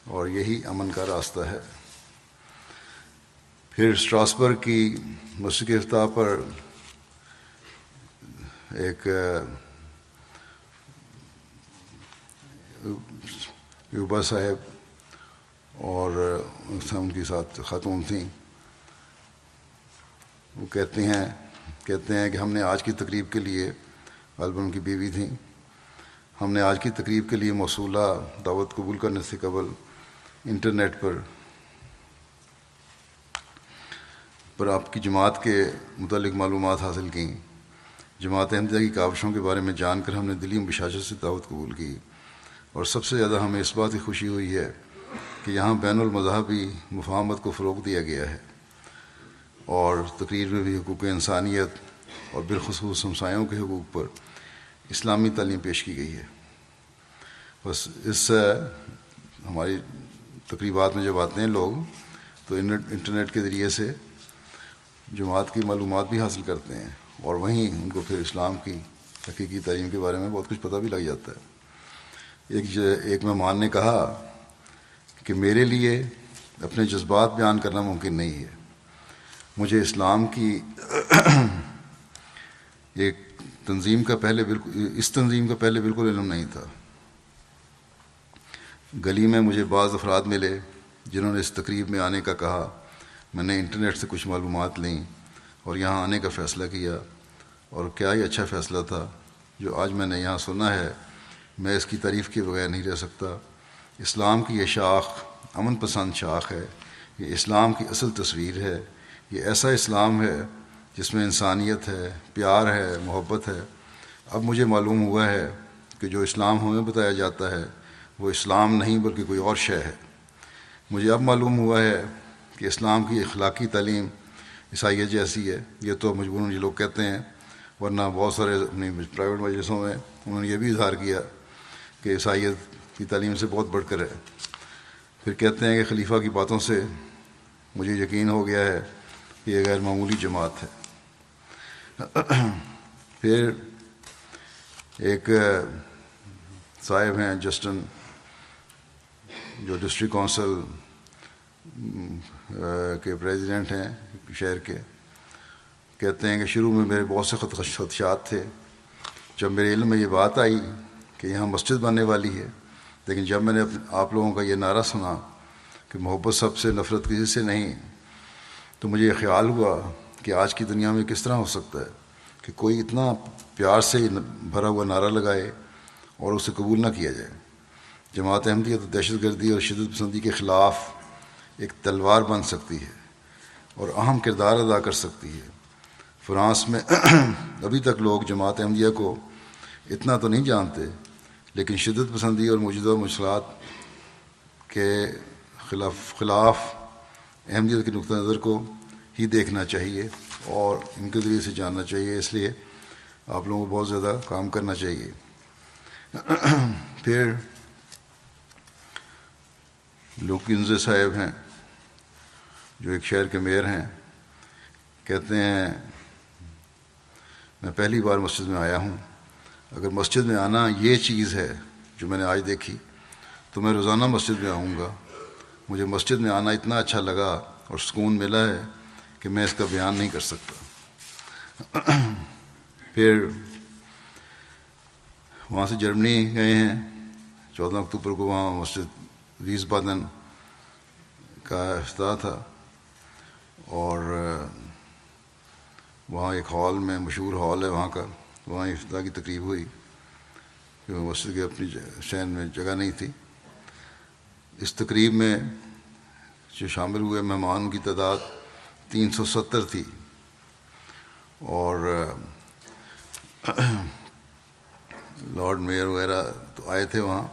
اور یہی امن کا راستہ ہے. پھر اسٹراسبرگ کی مسجد کے افتتاح پر ایک یوبا صاحب اور ان کے ساتھ خاتون تھیں. وہ کہتے ہیں کہ ہم نے آج کی تقریب کے لیے، غالباً ان کی بیوی تھیں، ہم نے آج کی تقریب کے لیے موصولہ دعوت قبول کرنے سے قبل انٹرنیٹ پر آپ کی جماعت کے متعلق معلومات حاصل کیں. جماعت احمدیہ کی کاوشوں کے بارے میں جان کر ہم نے دلی بشاشت سے دعوت قبول کی، اور سب سے زیادہ ہمیں اس بات کی خوشی ہوئی ہے کہ یہاں بین المذہبی مفاہمت کو فروغ دیا گیا ہے، اور تقریر میں بھی حقوق انسانیت اور بالخصوص ہمسایوں کے حقوق پر اسلامی تعلیم پیش کی گئی ہے. بس اس ہماری تقریبات میں جب آتے ہیں لوگ تو انٹرنیٹ کے ذریعے سے جماعت کی معلومات بھی حاصل کرتے ہیں، اور وہیں ان کو پھر اسلام کی حقیقی تعلیم کے بارے میں بہت کچھ پتہ بھی لگ جاتا ہے. ایک مہمان نے کہا کہ میرے لیے اپنے جذبات بیان کرنا ممکن نہیں ہے. مجھے اسلام کی اس تنظیم کا پہلے بالکل علم نہیں تھا. گلی میں مجھے بعض افراد ملے جنہوں نے اس تقریب میں آنے کا کہا. میں نے انٹرنیٹ سے کچھ معلومات لیں اور یہاں آنے کا فیصلہ کیا، اور کیا ہی اچھا فیصلہ تھا. جو آج میں نے یہاں سنا ہے میں اس کی تعریف کے بغیر نہیں رہ سکتا. اسلام کی یہ شاخ امن پسند شاخ ہے. یہ اسلام کی اصل تصویر ہے. یہ ایسا اسلام ہے جس میں انسانیت ہے، پیار ہے، محبت ہے. اب مجھے معلوم ہوا ہے کہ جو اسلام ہمیں بتایا جاتا ہے وہ اسلام نہیں بلکہ کوئی اور شے ہے. مجھے اب معلوم ہوا ہے کہ اسلام کی اخلاقی تعلیم عیسائیت جیسی ہے. یہ تو مجبوراً یہ لوگ کہتے ہیں، ورنہ بہت سارے اپنی پرائیویٹ مجلسوں میں انہوں نے یہ بھی اظہار کیا کہ عیسائیت کی تعلیم سے بہت بڑھ کر ہے. پھر کہتے ہیں کہ خلیفہ کی باتوں سے مجھے یقین ہو گیا ہے کہ یہ غیر معمولی جماعت ہے. پھر ایک صاحب ہیں جسٹن، جو ڈسٹرکٹ کونسل کے پریزیڈنٹ ہیں شہر کے، کہتے ہیں کہ شروع میں میرے بہت سے خدشات تھے جب میرے علم میں یہ بات آئی کہ یہاں مسجد بننے والی ہے. لیکن جب میں نے آپ لوگوں کا یہ نعرہ سنا کہ محبت سب سے، نفرت کسی سے نہیں، تو مجھے یہ خیال ہوا کہ آج کی دنیا میں کس طرح ہو سکتا ہے کہ کوئی اتنا پیار سے بھرا ہوا نعرہ لگائے اور اسے قبول نہ کیا جائے. جماعت احمدیہ تو دہشت گردی اور شدت پسندی کے خلاف ایک تلوار بن سکتی ہے اور اہم کردار ادا کر سکتی ہے. فرانس میں ابھی تک لوگ جماعت احمدیہ کو اتنا تو نہیں جانتے، لیکن شدت پسندی اور موجودہ مشکلات کے خلاف احمدیت کے نقطہ نظر کو ہی دیکھنا چاہیے اور ان کے ذریعے سے جاننا چاہیے. اس لیے آپ لوگوں کو بہت زیادہ کام کرنا چاہیے. پھر لوکنزے صاحب ہیں جو ایک شہر کے میئر ہیں، کہتے ہیں میں پہلی بار مسجد میں آیا ہوں. اگر مسجد میں آنا یہ چیز ہے جو میں نے آج دیکھی تو میں روزانہ مسجد میں آؤں گا. مجھے مسجد میں آنا اتنا اچھا لگا اور سکون ملا ہے کہ میں اس کا بیان نہیں کر سکتا. پھر وہاں سے جرمنی گئے ہیں 14 اکتوبر کو. وہاں مسجد ویسبادن کا افتتاح تھا، اور وہاں ایک ہال میں، مشہور ہال ہے وہاں کا، وہاں افتتاح کی تقریب ہوئی کہ مسجد کے اپنی شہر میں جگہ نہیں تھی. اس تقریب میں جو شامل ہوئے مہمان کی تعداد 370 تھی، اور لارڈ میئر وغیرہ تو آئے تھے وہاں،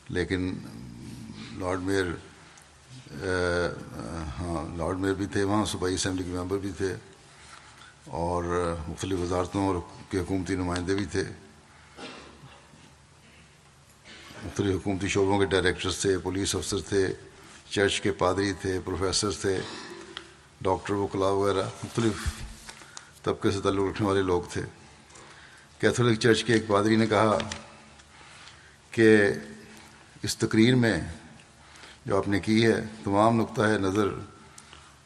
لیکن لارڈ میئر بھی تھے وہاں، صوبائی اسمبلی کے ممبر بھی تھے، اور مختلف وزارتوں اور کے حکومتی نمائندے بھی تھے، مختلف حکومتی شعبوں کے ڈائریکٹرز تھے، پولیس افسر تھے، چرچ کے پادری تھے، پروفیسر تھے، ڈاکٹر وکلاء وغیرہ، مختلف طبقے سے تعلق رکھنے والے لوگ تھے۔ کیتھولک چرچ کے ایک پادری نے کہا کہ اس تقریر میں جو آپ نے کی ہے تمام نقطۂ نظر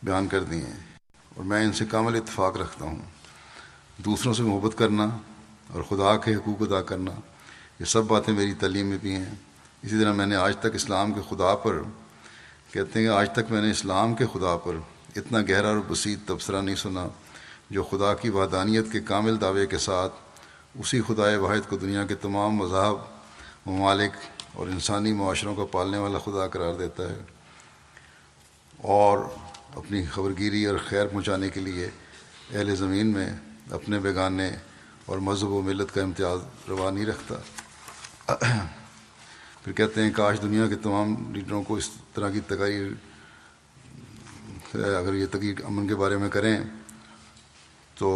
بیان کر دی ہیں اور میں ان سے کامل اتفاق رکھتا ہوں۔ دوسروں سے محبت کرنا اور خدا کے حقوق ادا کرنا، یہ سب باتیں میری تعلیم میں بھی ہیں۔ اسی طرح میں نے آج تک اسلام کے خدا پر، کہتے ہیں کہ آج تک میں نے اسلام کے خدا پر اتنا گہرا اور بسیط تبصرہ نہیں سنا جو خدا کی وحدانیت کے کامل دعوے کے ساتھ اسی خدائے واحد کو دنیا کے تمام مذاہب، ممالک اور انسانی معاشروں کو پالنے والا خدا قرار دیتا ہے، اور اپنی خبرگیری اور خیر پہنچانے کے لیے اہل زمین میں اپنے بیگانے اور مذہب و ملت کا امتیاز روا نہیں رکھتا۔ پھر کہتے ہیں کاش دنیا کے تمام لیڈروں کو اس طرح کی تقاریر، اگر یہ تقریر امن کے بارے میں کریں تو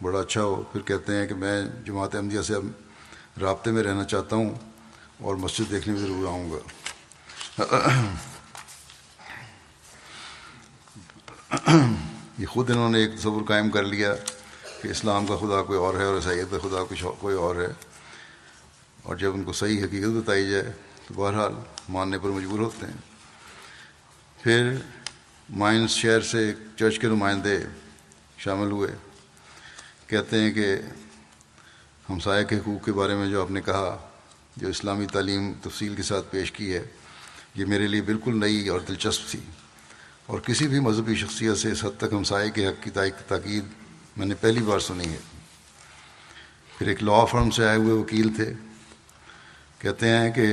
بڑا اچھا ہو۔ پھر کہتے ہیں کہ میں جماعت احمدیہ سے اب رابطے میں رہنا چاہتا ہوں اور مسجد دیکھنے میں ضرور آؤں گا۔ یہ خود انہوں نے ایک تصور قائم کر لیا کہ اسلام کا خدا کوئی اور ہے اور عیسائیت کا خدا کوئی اور ہے، اور جب ان کو صحیح حقیقت بتائی جائے تو بہرحال ماننے پر مجبور ہوتے ہیں۔ پھر مائنز شہر سے ایک چرچ کے نمائندے شامل ہوئے۔ کہتے ہیں کہ ہمسائے کے حقوق کے بارے میں جو آپ نے کہا، جو اسلامی تعلیم تفصیل کے ساتھ پیش کی ہے، یہ میرے لیے بالکل نئی اور دلچسپ تھی، اور کسی بھی مذہبی شخصیت سے اس حد تک ہمسائے کے حق کی تاکید میں نے پہلی بار سنی ہے۔ پھر ایک لاء فرم سے آئے ہوئے وکیل تھے۔ کہتے ہیں کہ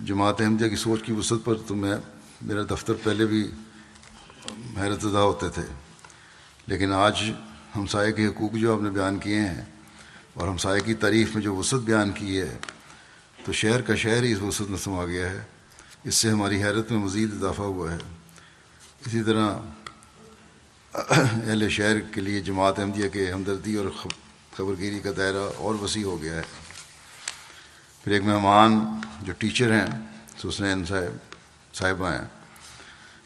جماعت احمدیہ کی سوچ کی وسعت پر تو میرا دفتر پہلے بھی حیرت زدہ ہوتے تھے، لیکن آج ہمسائے کے حقوق جو آپ نے بیان کیے ہیں اور ہمسائے کی تعریف میں جو وسعت بیان کی ہے، تو شہر کا شہر ہی اس وسعت میں سما گیا ہے۔ اس سے ہماری حیرت میں مزید اضافہ ہوا ہے۔ اسی طرح اہل شہر کے لیے جماعت احمدیہ کے ہمدردی اور خبرگیری کا دائرہ اور وسیع ہو گیا ہے۔ پھر ایک مہمان جو ٹیچر ہیں، حسنین صاحبہ ہیں،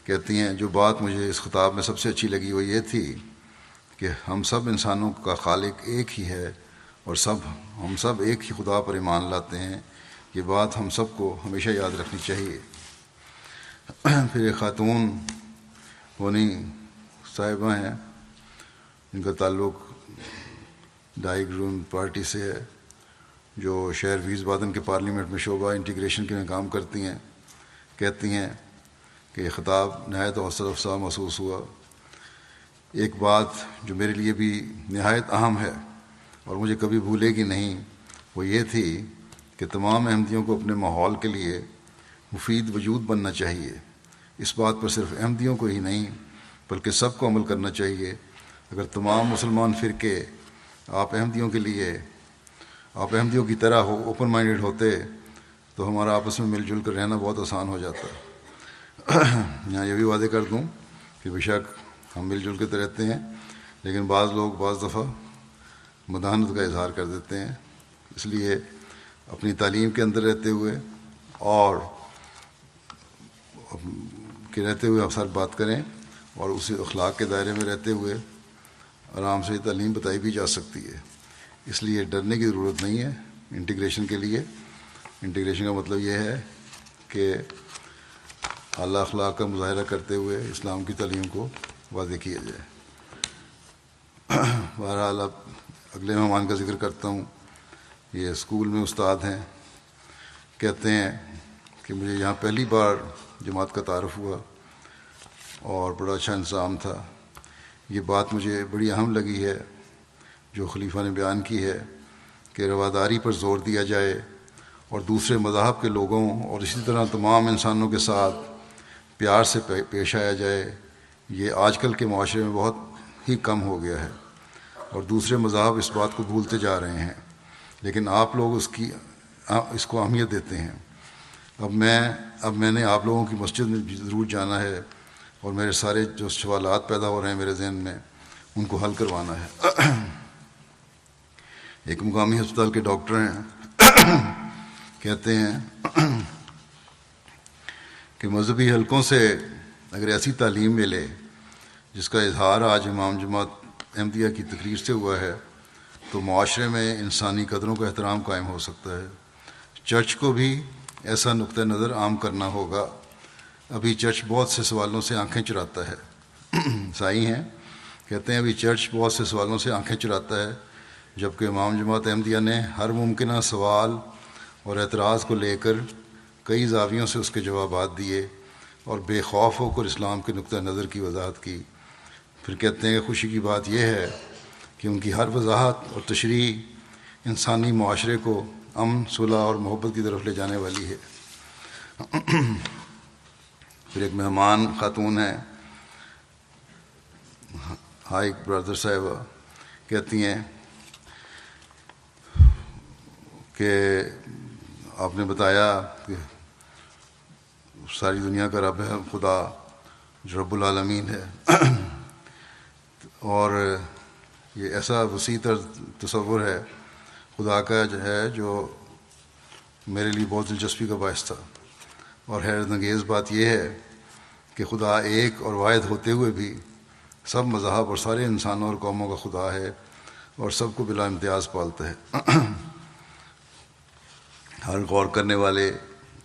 کہتی ہیں جو بات مجھے اس خطاب میں سب سے اچھی لگی وہ یہ تھی کہ ہم سب انسانوں کا خالق ایک ہی ہے اور ہم سب ایک ہی خدا پر ایمان لاتے ہیں۔ یہ بات ہم سب کو ہمیشہ یاد رکھنی چاہیے۔ پھر ایک خاتون ہونی صاحبہ ہیں جن کا تعلق ڈائی گرون پارٹی سے ہے، جو شہر ویس بادن کے پارلیمنٹ میں شعبہ انٹیگریشن کے میں کام کرتی ہیں۔ کہتی ہیں کہ یہ خطاب نہایت حوصلہ افزا محسوس ہوا۔ ایک بات جو میرے لیے بھی نہایت اہم ہے اور مجھے کبھی بھولے گی نہیں، وہ یہ تھی کہ تمام احمدیوں کو اپنے ماحول کے لیے مفید وجود بننا چاہیے۔ اس بات پر صرف احمدیوں کو ہی نہیں بلکہ سب کو عمل کرنا چاہیے۔ اگر تمام مسلمان فرقے آپ احمدیوں کی طرح اوپن مائنڈڈ ہوتے تو ہمارا آپس میں مل جل کر رہنا بہت آسان ہو جاتا۔ یہاں یہ بھی وعدے کر دوں کہ بے شک ہم مل جل کے تو رہتے ہیں، لیکن بعض لوگ بعض دفعہ مداحنت کا اظہار کر دیتے ہیں۔ اس لیے اپنی تعلیم کے اندر رہتے ہوئے اور ساتھ بات کریں، اور اسی اخلاق کے دائرے میں رہتے ہوئے آرام سے تعلیم بتائی بھی جا سکتی ہے۔ اس لیے ڈرنے کی ضرورت نہیں ہے انٹیگریشن کے لیے۔ انٹیگریشن کا مطلب یہ ہے کہ اعلیٰ اخلاق کا مظاہرہ کرتے ہوئے اسلام کی تعلیم کو واضح کیا جائے۔ بہرحال اب اگلے مہمان کا ذکر کرتا ہوں۔ یہ اسکول میں استاد ہیں۔ کہتے ہیں کہ مجھے یہاں پہلی بار جماعت کا تعارف ہوا اور بڑا اچھا انتظام تھا۔ یہ بات مجھے بڑی اہم لگی ہے جو خلیفہ نے بیان کی ہے کہ رواداری پر زور دیا جائے اور دوسرے مذاہب کے لوگوں اور اسی طرح تمام انسانوں کے ساتھ پیار سے پیش آیا جائے۔ یہ آج کل کے معاشرے میں بہت ہی کم ہو گیا ہے اور دوسرے مذاہب اس بات کو بھولتے جا رہے ہیں، لیکن آپ لوگ اس کو اہمیت دیتے ہیں۔ اب میں نے آپ لوگوں کی مسجد میں ضرور جانا ہے اور میرے سارے جو سوالات پیدا ہو رہے ہیں میرے ذہن میں ان کو حل کروانا ہے۔ ایک مقامی ہسپتال کے ڈاکٹر ہیں کہتے ہیں کہ مذہبی حلقوں سے اگر ایسی تعلیم ملے جس کا اظہار آج امام جماعت احمدیہ کی تقریر سے ہوا ہے تو معاشرے میں انسانی قدروں کا احترام قائم ہو سکتا ہے۔ چرچ کو بھی ایسا نقطہ نظر عام کرنا ہوگا۔ ابھی چرچ بہت سے سوالوں سے آنکھیں چراتا ہے۔ صحیح ہیں، کہتے ہیں ابھی چرچ بہت سے سوالوں سے آنکھیں چراتا ہے، جبکہ امام جماعت احمدیہ نے ہر ممکنہ سوال اور اعتراض کو لے کر کئی زاویوں سے اس کے جوابات دیے اور بے خوف ہو کر اسلام کے نقطہ نظر کی وضاحت کی۔ پھر کہتے ہیں کہ خوشی کی بات یہ ہے کہ ان کی ہر وضاحت اور تشریح انسانی معاشرے کو امن، صلح اور محبت کی طرف لے جانے والی ہے۔ پھر ایک مہمان خاتون ہیں، ہائی برادر صاحبہ، کہتی ہیں کہ آپ نے بتایا کہ ساری دنیا کا رب ہے خدا جو رب العالمین ہے، اور یہ ایسا وسیع تر تصور ہے خدا کا جو ہے جو میرے لیے بہت دلچسپی کا باعث تھا۔ اور حیرت انگیز بات یہ ہے کہ خدا ایک اور واحد ہوتے ہوئے بھی سب مذاہب اور سارے انسانوں اور قوموں کا خدا ہے اور سب کو بلا امتیاز پالتا ہے۔ ہر غور کرنے والے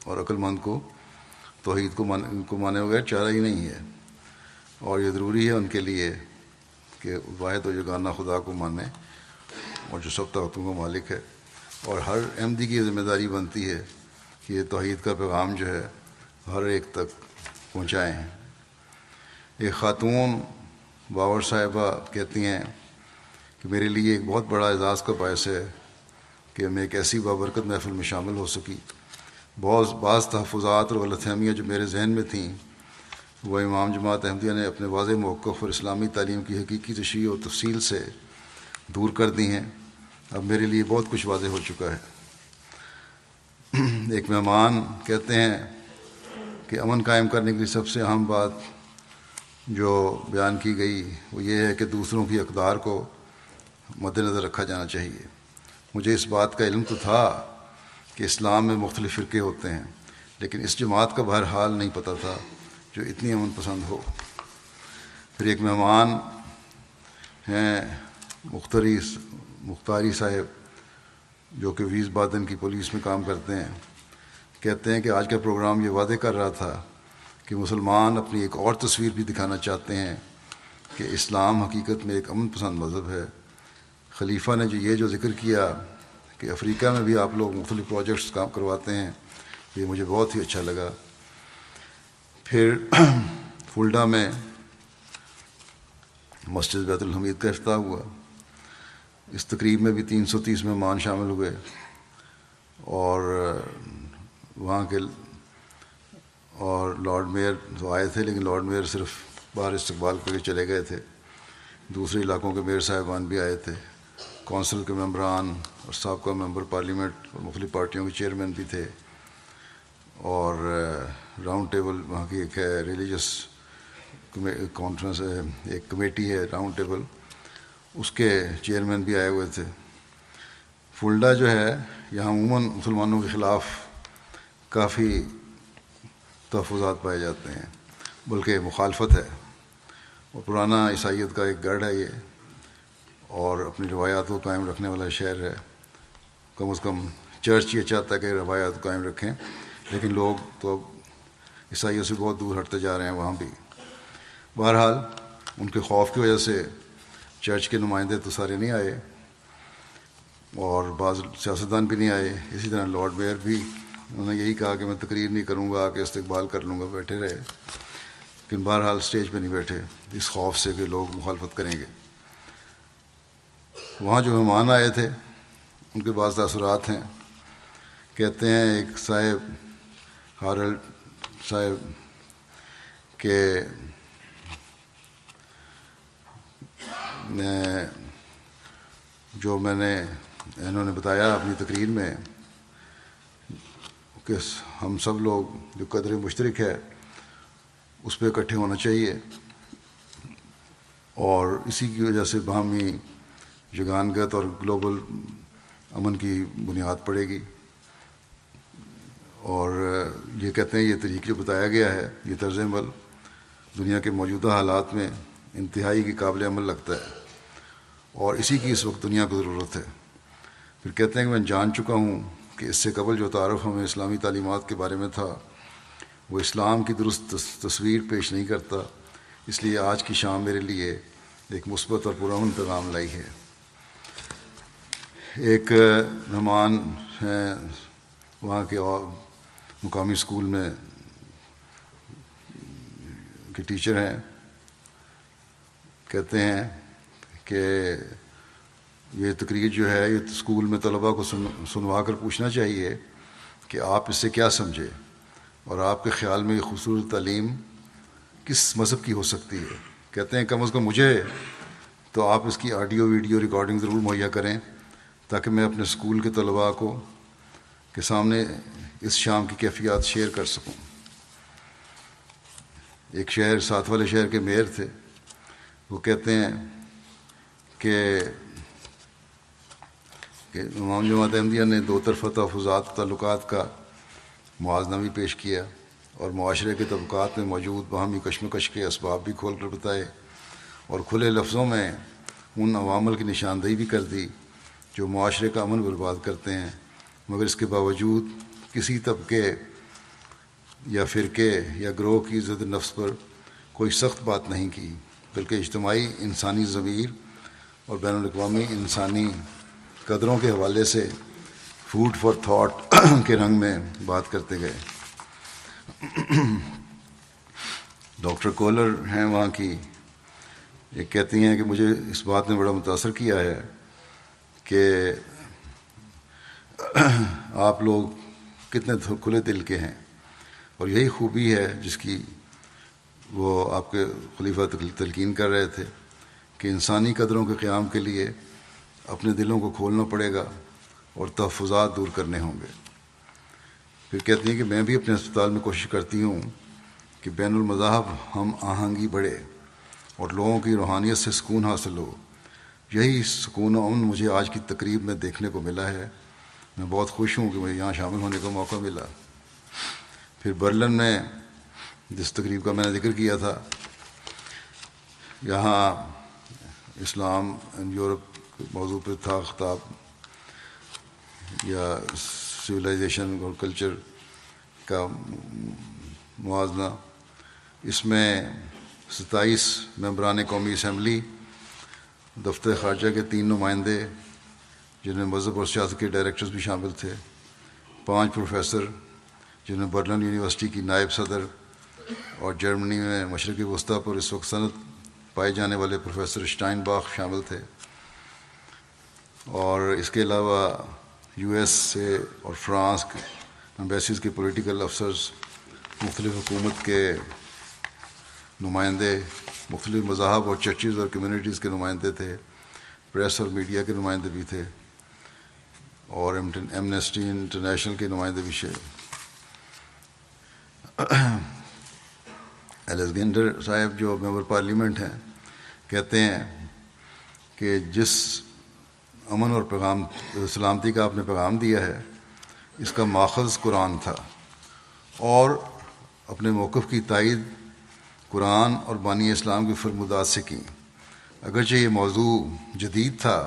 اور عقل مند کو توحید کو مانے بغیر چارہ ہی نہیں ہے، اور یہ ضروری ہے ان کے لیے کہ واحد و یگانہ خدا کو مانے اور جو سب طاقتوں کا مالک ہے، اور ہر احمدی کی ذمہ داری بنتی ہے کہ یہ توحید کا پیغام جو ہے ہر ایک تک پہنچائیں۔ ایک خاتون باور صاحبہ کہتی ہیں کہ میرے لیے ایک بہت بڑا اعزاز کا باعث ہے کہ میں ایک ایسی بابرکت محفل میں شامل ہو سکی۔ بعض تحفظات اور غلط فہمیاں جو میرے ذہن میں تھیں وہ امام جماعت احمدیہ نے اپنے واضح موقف اور اسلامی تعلیم کی حقیقی تشریح اور تفصیل سے دور کر دی ہیں۔ اب میرے لیے بہت کچھ واضح ہو چکا ہے۔ ایک مہمان کہتے ہیں کہ امن قائم کرنے کی سب سے اہم بات جو بیان کی گئی وہ یہ ہے کہ دوسروں کی اقدار کو مد نظر رکھا جانا چاہیے۔ مجھے اس بات کا علم تو تھا کہ اسلام میں مختلف فرقے ہوتے ہیں، لیکن اس جماعت کا بہرحال نہیں پتہ تھا جو اتنی امن پسند ہو۔ پھر ایک مہمان ہیں مختاری صاحب جو کہ ویس بادن کی پولیس میں کام کرتے ہیں، کہتے ہیں کہ آج کا پروگرام یہ واضح کر رہا تھا کہ مسلمان اپنی ایک اور تصویر بھی دکھانا چاہتے ہیں کہ اسلام حقیقت میں ایک امن پسند مذہب ہے۔ خلیفہ نے جو ذکر کیا کہ افریقہ میں بھی آپ لوگ مختلف پروجیکٹس کام کرواتے ہیں، یہ مجھے بہت ہی اچھا لگا۔ پھر فلڈا میں مسجد بیت الحمید کا افتتاح ہوا۔ اس تقریب میں بھی 330 مہمان شامل ہوئے اور وہاں کے اور لارڈ میئر تو آئے تھے، لیکن لارڈ میئر صرف باہر استقبال کر کے چلے گئے تھے۔ دوسرے علاقوں کے میئر صاحبان بھی آئے تھے، کونسل کے ممبران اور سابقہ ممبر پارلیمنٹ اور مختلف پارٹیوں کے چیئرمین بھی تھے، اور راؤنڈ ٹیبل وہاں کی ایک ہے ریلیجس کانفرنس ہے، ایک کمیٹی ہے راؤنڈ ٹیبل، اس کے چیئرمین بھی آئے ہوئے تھے۔ فلڈا جو ہے یہاں عموماً مسلمانوں کے خلاف کافی تحفظات پائے جاتے ہیں، بلکہ مخالفت ہے، اور پرانا عیسائیت کا ایک گڑھ ہے یہ، اور اپنی روایات کو قائم رکھنے والا شہر ہے۔ کم از کم چرچ یہ چاہتا ہے کہ روایات کو قائم رکھیں، لیکن لوگ تو اب عیسائیوں سے بہت دور ہٹتے جا رہے ہیں وہاں بھی۔ بہرحال ان کے خوف کی وجہ سے چرچ کے نمائندے تو سارے نہیں آئے، اور بعض سیاستدان بھی نہیں آئے، اسی طرح لارڈ میئر بھی، انہوں نے یہی کہا کہ میں تقریر نہیں کروں گا، آ کے استقبال کر لوں گا، بیٹھے رہے، لیکن بہرحال اسٹیج پہ نہیں بیٹھے اس خوف سے کہ لوگ مخالفت کریں گے۔ وہاں جو مہمان آئے تھے ان کے بعض تاثرات ہیں۔ کہتے ہیں ایک صاحب ہارلڈ صاحب کہ انہوں نے بتایا اپنی تقریر میں کہ ہم سب لوگ جو قدر مشترک ہے اس پہ اکٹھے ہونا چاہیے، اور اسی کی وجہ سے باہمی یگانگت اور گلوبل امن کی بنیاد پڑے گی۔ اور یہ کہتے ہیں یہ طریقہ جو بتایا گیا ہے، یہ طرز عمل دنیا کے موجودہ حالات میں انتہائی کی قابل عمل لگتا ہے، اور اسی کی اس وقت دنیا کو ضرورت ہے۔ پھر کہتے ہیں کہ میں جان چکا ہوں کہ اس سے قبل جو تعارف ہمیں اسلامی تعلیمات کے بارے میں تھا وہ اسلام کی درست تصویر پیش نہیں کرتا، اس لیے آج کی شام میرے لیے ایک مثبت اور پرامن پیغام لائی ہے۔ ایک مہمان ہیں وہاں کے مقامی اسکول میں کے ٹیچر ہیں، کہتے ہیں کہ یہ تقریر جو ہے یہ اسکول میں طلباء کو سنوا کر پوچھنا چاہیے کہ آپ اس سے کیا سمجھے، اور آپ کے خیال میں یہ خوبصورت تعلیم کس مذہب کی ہو سکتی ہے۔ کہتے ہیں کم از کم مجھے تو آپ اس کی آڈیو ویڈیو ریکارڈنگ ضرور مہیا کریں تاکہ میں اپنے اسکول کے طلباء کے سامنے اس شام کی کیفیات شیئر کر سکوں۔ ایک شہر ساتھ والے شہر کے میئر تھے، وہ کہتے ہیں کہ امام جماعت احمدیہ نے دو طرفہ تحفظات تعلقات کا موازنہ بھی پیش کیا اور معاشرے کے طبقات میں موجود باہمی کشمکش کے اسباب بھی کھول کر بتائے، اور کھلے لفظوں میں ان عوامل کی نشاندہی بھی کر دی جو معاشرے کا امن برباد کرتے ہیں، مگر اس کے باوجود کسی طبقے یا فرقے یا گروہ کی عزت نفس پر کوئی سخت بات نہیں کی، بلکہ اجتماعی انسانی ضمیر اور بین الاقوامی انسانی قدروں کے حوالے سے فوڈ فار تھاٹ کے رنگ میں بات کرتے گئے۔ ڈاکٹر کولر ہیں وہاں کی، ایک کہتی ہیں کہ مجھے اس بات نے بڑا متاثر کیا ہے کہ آپ لوگ کتنے کھلے دل کے ہیں، اور یہی خوبی ہے جس کی وہ آپ کے خلیفہ تلقین کر رہے تھے کہ انسانی قدروں کے قیام کے لیے اپنے دلوں کو کھولنا پڑے گا اور تحفظات دور کرنے ہوں گے۔ پھر کہتی ہیں کہ میں بھی اپنے اسپتال میں کوشش کرتی ہوں کہ بین المذاہب ہم آہنگی بڑھے اور لوگوں کی روحانیت سے سکون حاصل ہو۔ یہی سکون و امن مجھے آج کی تقریب میں دیکھنے کو ملا ہے۔ میں بہت خوش ہوں کہ مجھے یہاں شامل ہونے کا موقع ملا۔ پھر برلن میں جس تقریب کا میں نے ذکر کیا تھا، یہاں اسلام اینڈ یورپ موضوع پہ تھا خطاب، یا سویلائزیشن اور کلچر کا موازنہ۔ اس میں 27 ممبران قومی اسمبلی، دفتر خارجہ کے 3 نمائندے جن میں مذہب اور سیاست کے ڈائریکٹرز بھی شامل تھے، 5 پروفیسر جن میں برلن یونیورسٹی کی نائب صدر اور جرمنی میں مشرقی وسطیٰ پر اس وقت صنعت پائے جانے والے پروفیسر شٹائن باخ شامل تھے، اور اس کے علاوہ یو ایس سے اور فرانس کے ایمبیسیز کے پولیٹیکل افسرز، مختلف حکومت کے نمائندے، مختلف مذاہب اور چرچز اور کمیونٹیز کے نمائندے تھے، پریس اور میڈیا کے نمائندے بھی تھے، اور ایمنسٹی انٹرنیشنل کے نمائندے بھی الیگزینڈر صاحب جو ممبر پارلیمنٹ ہیں کہتے ہیں کہ جس امن اور پیغام سلامتی کا آپ نے پیغام دیا ہے اس کا ماخذ قرآن تھا، اور اپنے موقف کی تائید قرآن اور بانی اسلام کی فرمودات سے کی۔ اگرچہ یہ موضوع جدید تھا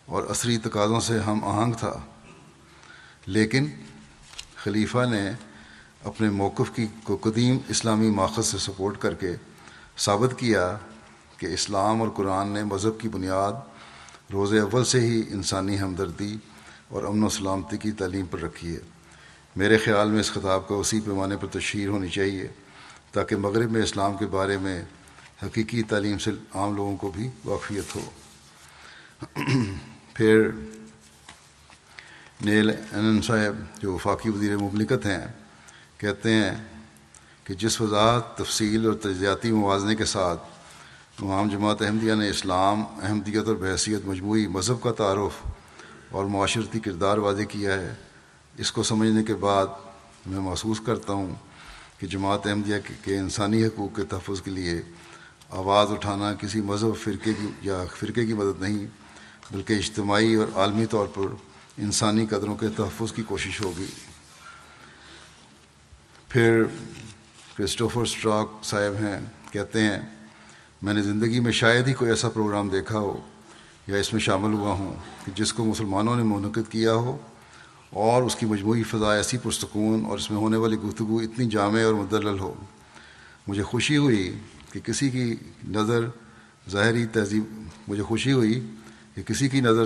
اور عصری تقاضوں سے ہم آہنگ تھا، لیکن خلیفہ نے اپنے موقف کو قدیم اسلامی ماخذ سے سپورٹ کر کے ثابت کیا کہ اسلام اور قرآن نے مذہب کی بنیاد روز اول سے ہی انسانی ہمدردی اور امن و سلامتی کی تعلیم پر رکھی ہے۔ میرے خیال میں اس خطاب کا وسیع پیمانے پر تشہیر ہونی چاہیے تاکہ مغرب میں اسلام کے بارے میں حقیقی تعلیم سے عام لوگوں کو بھی واقفیت ہو۔ پھر نیل اینن صاحب جو وفاقی وزیر مملکت ہیں کہتے ہیں کہ جس وضاحت، تفصیل اور تجزیاتی موازنے کے ساتھ امام جماعت احمدیہ نے اسلام، احمدیت اور بحیثیت مجموعی مذہب کا تعارف اور معاشرتی کردار واضح کیا ہے، اس کو سمجھنے کے بعد میں محسوس کرتا ہوں کہ جماعت احمدیہ کے انسانی حقوق کے تحفظ کے لیے آواز اٹھانا کسی مذہب فرقے کی مدد نہیں، بلکہ اجتماعی اور عالمی طور پر انسانی قدروں کے تحفظ کی کوشش ہوگی۔ پھر کرسٹوفر اسٹراک صاحب ہیں، کہتے ہیں میں نے زندگی میں شاید ہی کوئی ایسا پروگرام دیکھا ہو یا اس میں شامل ہوا ہوں کہ جس کو مسلمانوں نے منعقد کیا ہو اور اس کی مجموعی فضا ایسی پرسکون اور اس میں ہونے والی گفتگو اتنی جامع اور مدلل ہو۔ مجھے خوشی ہوئی کہ کسی کی نظر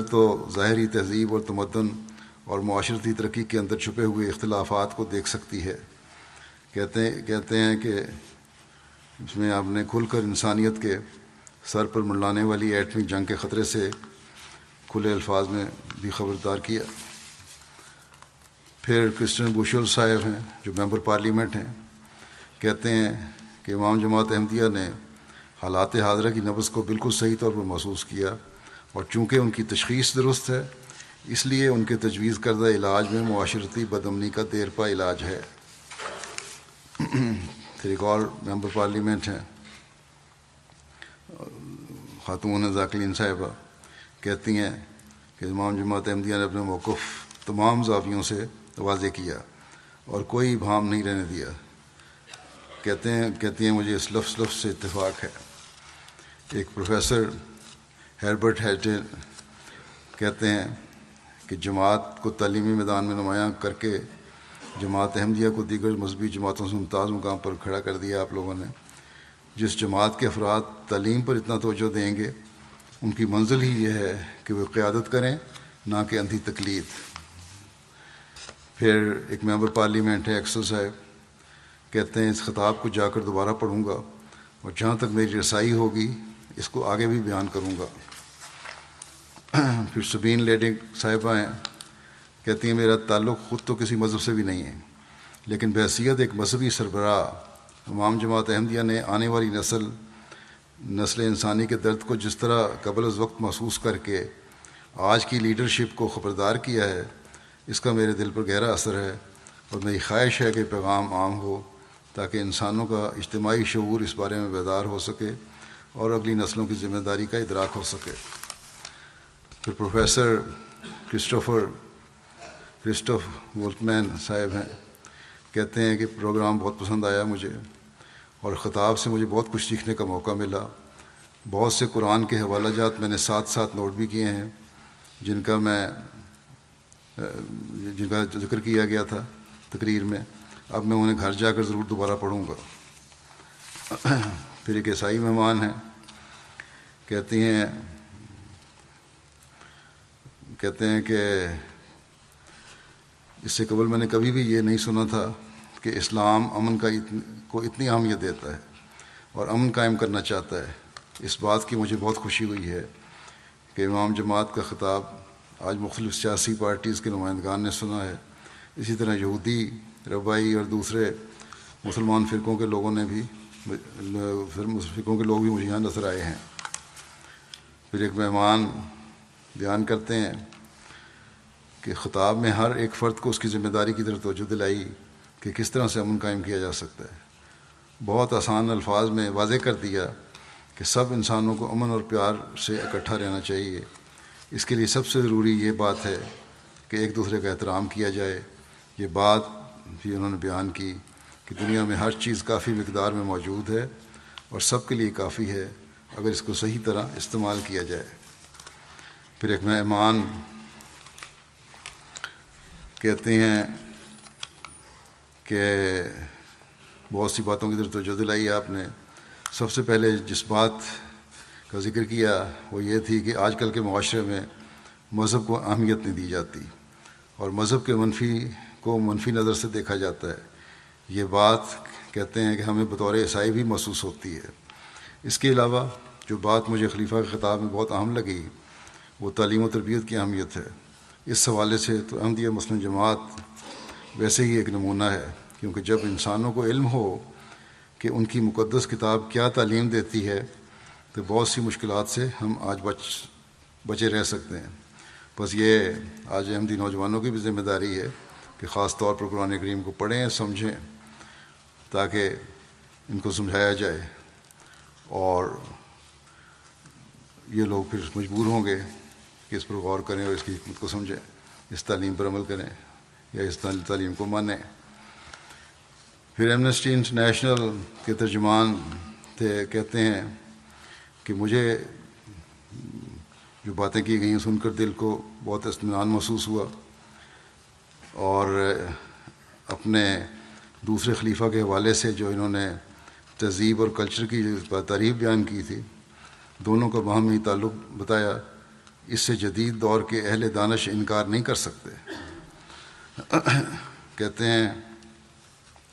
تو ظاہری تہذیب اور تمدن اور معاشرتی ترقی کے اندر چھپے ہوئے اختلافات کو دیکھ سکتی ہے۔ کہتے ہیں کہ اس میں آپ نے کھل کر انسانیت کے سر پر منڈلانے والی ایٹمی جنگ کے خطرے سے کھلے الفاظ میں بھی خبردار کیا۔ پھر کرسٹن بوشل صاحب ہیں جو ممبر پارلیمنٹ ہیں، کہتے ہیں کہ امام جماعت احمدیہ نے حالات حاضرہ کی نبض کو بالکل صحیح طور پر محسوس کیا، اور چونکہ ان کی تشخیص درست ہے اس لیے ان کے تجویز کردہ علاج میں معاشرتی بدامنی کا دیر پا علاج ہے۔ پھر ایک اور ممبر پارلیمنٹ ہیں خاتون ذاکرین صاحبہ، کہتی ہیں کہ امام جماعت احمدیہ نے اپنے موقف تمام زاویوں سے واضح کیا اور کوئی ابہام نہیں رہنے دیا۔ کہتی ہیں مجھے اس لفظ سے اتفاق ہے۔ ایک پروفیسر ہیربرٹ ہیٹن کہتے ہیں کہ جماعت کو تعلیمی میدان میں نمایاں کر کے جماعت احمدیہ کو دیگر مذہبی جماعتوں سے ممتاز مقام پر کھڑا کر دیا آپ لوگوں نے۔ جس جماعت کے افراد تعلیم پر اتنا توجہ دیں گے ان کی منزل ہی یہ ہے کہ وہ قیادت کریں، نہ کہ اندھی تقلید۔ پھر ایک ممبر پارلیمنٹ ہے ایکسل صاحب، کہتے ہیں اس خطاب کو جا کر دوبارہ پڑھوں گا اور جہاں تک میری رسائی ہوگی اس کو آگے بھی بیان کروں گا۔ پھر سبین لیڈنگ صاحبہ ہیں، کہتی ہیں میرا تعلق خود تو کسی مذہب سے بھی نہیں ہے، لیکن بحیثیت ایک مذہبی سربراہ امام جماعت احمدیہ نے آنے والی نسل انسانی کے درد کو جس طرح قبل از وقت محسوس کر کے آج کی لیڈرشپ کو خبردار کیا ہے، اس کا میرے دل پر گہرا اثر ہے، اور میری خواہش ہے کہ پیغام عام ہو تاکہ انسانوں کا اجتماعی شعور اس بارے میں بیدار ہو سکے اور اگلی نسلوں کی ذمہ داری کا ادراک ہو سکے۔ پھر پروفیسر کرسٹوف وولٹمین صاحب ہیں، کہتے ہیں کہ پروگرام بہت پسند آیا مجھے، اور خطاب سے مجھے بہت کچھ سیکھنے کا موقع ملا۔ بہت سے قرآن کے حوالہ جات میں نے ساتھ نوٹ بھی کیے ہیں جن کا ذکر کیا گیا تھا تقریر میں، اب میں انہیں گھر جا کر ضرور دوبارہ پڑھوں گا۔ پھر ایک عیسائی مہمان ہیں، کہتے ہیں کہ اس سے قبل میں نے کبھی بھی یہ نہیں سنا تھا کہ اسلام امن کو اتنی اہمیت دیتا ہے اور امن قائم کرنا چاہتا ہے۔ اس بات کی مجھے بہت خوشی ہوئی ہے کہ امام جماعت کا خطاب آج مختلف سیاسی پارٹیز کے نمائندگان نے سنا ہے، اسی طرح یہودی، ربائی اور دوسرے مسلمان فرقوں کے لوگ بھی مجھے یہاں نظر آئے ہیں۔ پھر ایک مہمان بیان کرتے ہیں کہ خطاب میں ہر ایک فرد کو اس کی ذمہ داری کی طرف توجہ دلائی کہ کس طرح سے امن قائم کیا جا سکتا ہے۔ بہت آسان الفاظ میں واضح کر دیا کہ سب انسانوں کو امن اور پیار سے اکٹھا رہنا چاہیے۔ اس کے لیے سب سے ضروری یہ بات ہے کہ ایک دوسرے کا احترام کیا جائے۔ یہ بات بھی انہوں نے بیان کی کہ دنیا میں ہر چیز کافی مقدار میں موجود ہے اور سب کے لیے کافی ہے اگر اس کو صحیح طرح استعمال کیا جائے۔ پھر ایک مہمان کہتے ہیں کہ بہت سی باتوں کی طرف توجہ دلائی آپ نے۔ سب سے پہلے جس بات کا ذکر کیا وہ یہ تھی کہ آج کل کے معاشرے میں مذہب کو اہمیت نہیں دی جاتی اور مذہب کے منفی نظر سے دیکھا جاتا ہے۔ یہ بات کہتے ہیں کہ ہمیں بطور عیسائی بھی محسوس ہوتی ہے۔ اس کے علاوہ جو بات مجھے خلیفہ کے خطاب میں بہت اہم لگی وہ تعلیم و تربیت کی اہمیت ہے۔ اس حوالے سے تو احمدیہ مسلم جماعت ویسے ہی ایک نمونہ ہے، کیونکہ جب انسانوں کو علم ہو کہ ان کی مقدس کتاب کیا تعلیم دیتی ہے تو بہت سی مشکلات سے ہم آج بچے رہ سکتے ہیں۔ بس یہ آج احمدی نوجوانوں کی بھی ذمہ داری ہے کہ خاص طور پر قرآن کریم کو پڑھیں، سمجھیں، تاکہ ان کو سمجھایا جائے اور یہ لوگ پھر مجبور ہوں گے کہ اس پر غور کریں اور اس کی حکمت کو سمجھیں، اس تعلیم پر عمل کریں یا اس تعلیم کو مانیں۔ پھر ایمنسٹی انٹرنیشنل کے ترجمان تھے، کہتے ہیں کہ مجھے جو باتیں کی گئیں سن کر دل کو بہت اطمینان محسوس ہوا، اور اپنے دوسرے خلیفہ کے حوالے سے جو انہوں نے تہذیب اور کلچر کی تعریف بیان کی تھی، دونوں کا باہمی تعلق بتایا، اس سے جدید دور کے اہل دانش انکار نہیں کر سکتے۔ کہتے ہیں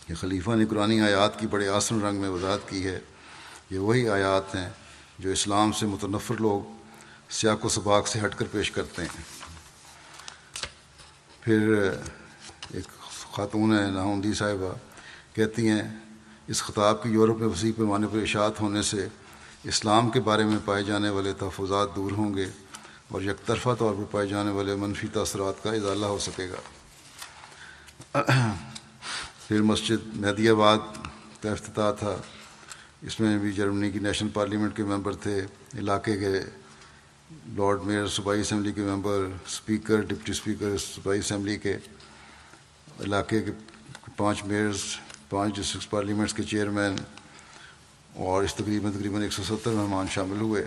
کہ خلیفہ نے قرآنی آیات کی بڑے آسن رنگ میں وضاحت کی ہے، یہ وہی آیات ہیں جو اسلام سے متنفر لوگ سیاق و سباق سے ہٹ کر پیش کرتے ہیں۔ پھر ایک خاتون ہے ناہندی صاحبہ، کہتی ہیں اس خطاب کی یورپ میں وسیع پیمانے پر اشاعت ہونے سے اسلام کے بارے میں پائے جانے والے تحفظات دور ہوں گے اور یک طرفہ طور پر پائے جانے والے منفی تاثرات کا ازالہ ہو سکے گا۔ پھر مسجد مہدی آباد کا افتتاح تھا، اس میں بھی جرمنی کی نیشنل پارلیمنٹ کے ممبر تھے، علاقے کے لارڈ میئر، صوبائی اسمبلی کے ممبر، اسپیکر، ڈپٹی اسپیکر صوبائی اسمبلی کے، علاقے کے 5 میئرز، 5 ڈسٹرکٹ پارلیمنٹس کے چیئرمین، اور اس تقریباً 170 مہمان شامل ہوئے۔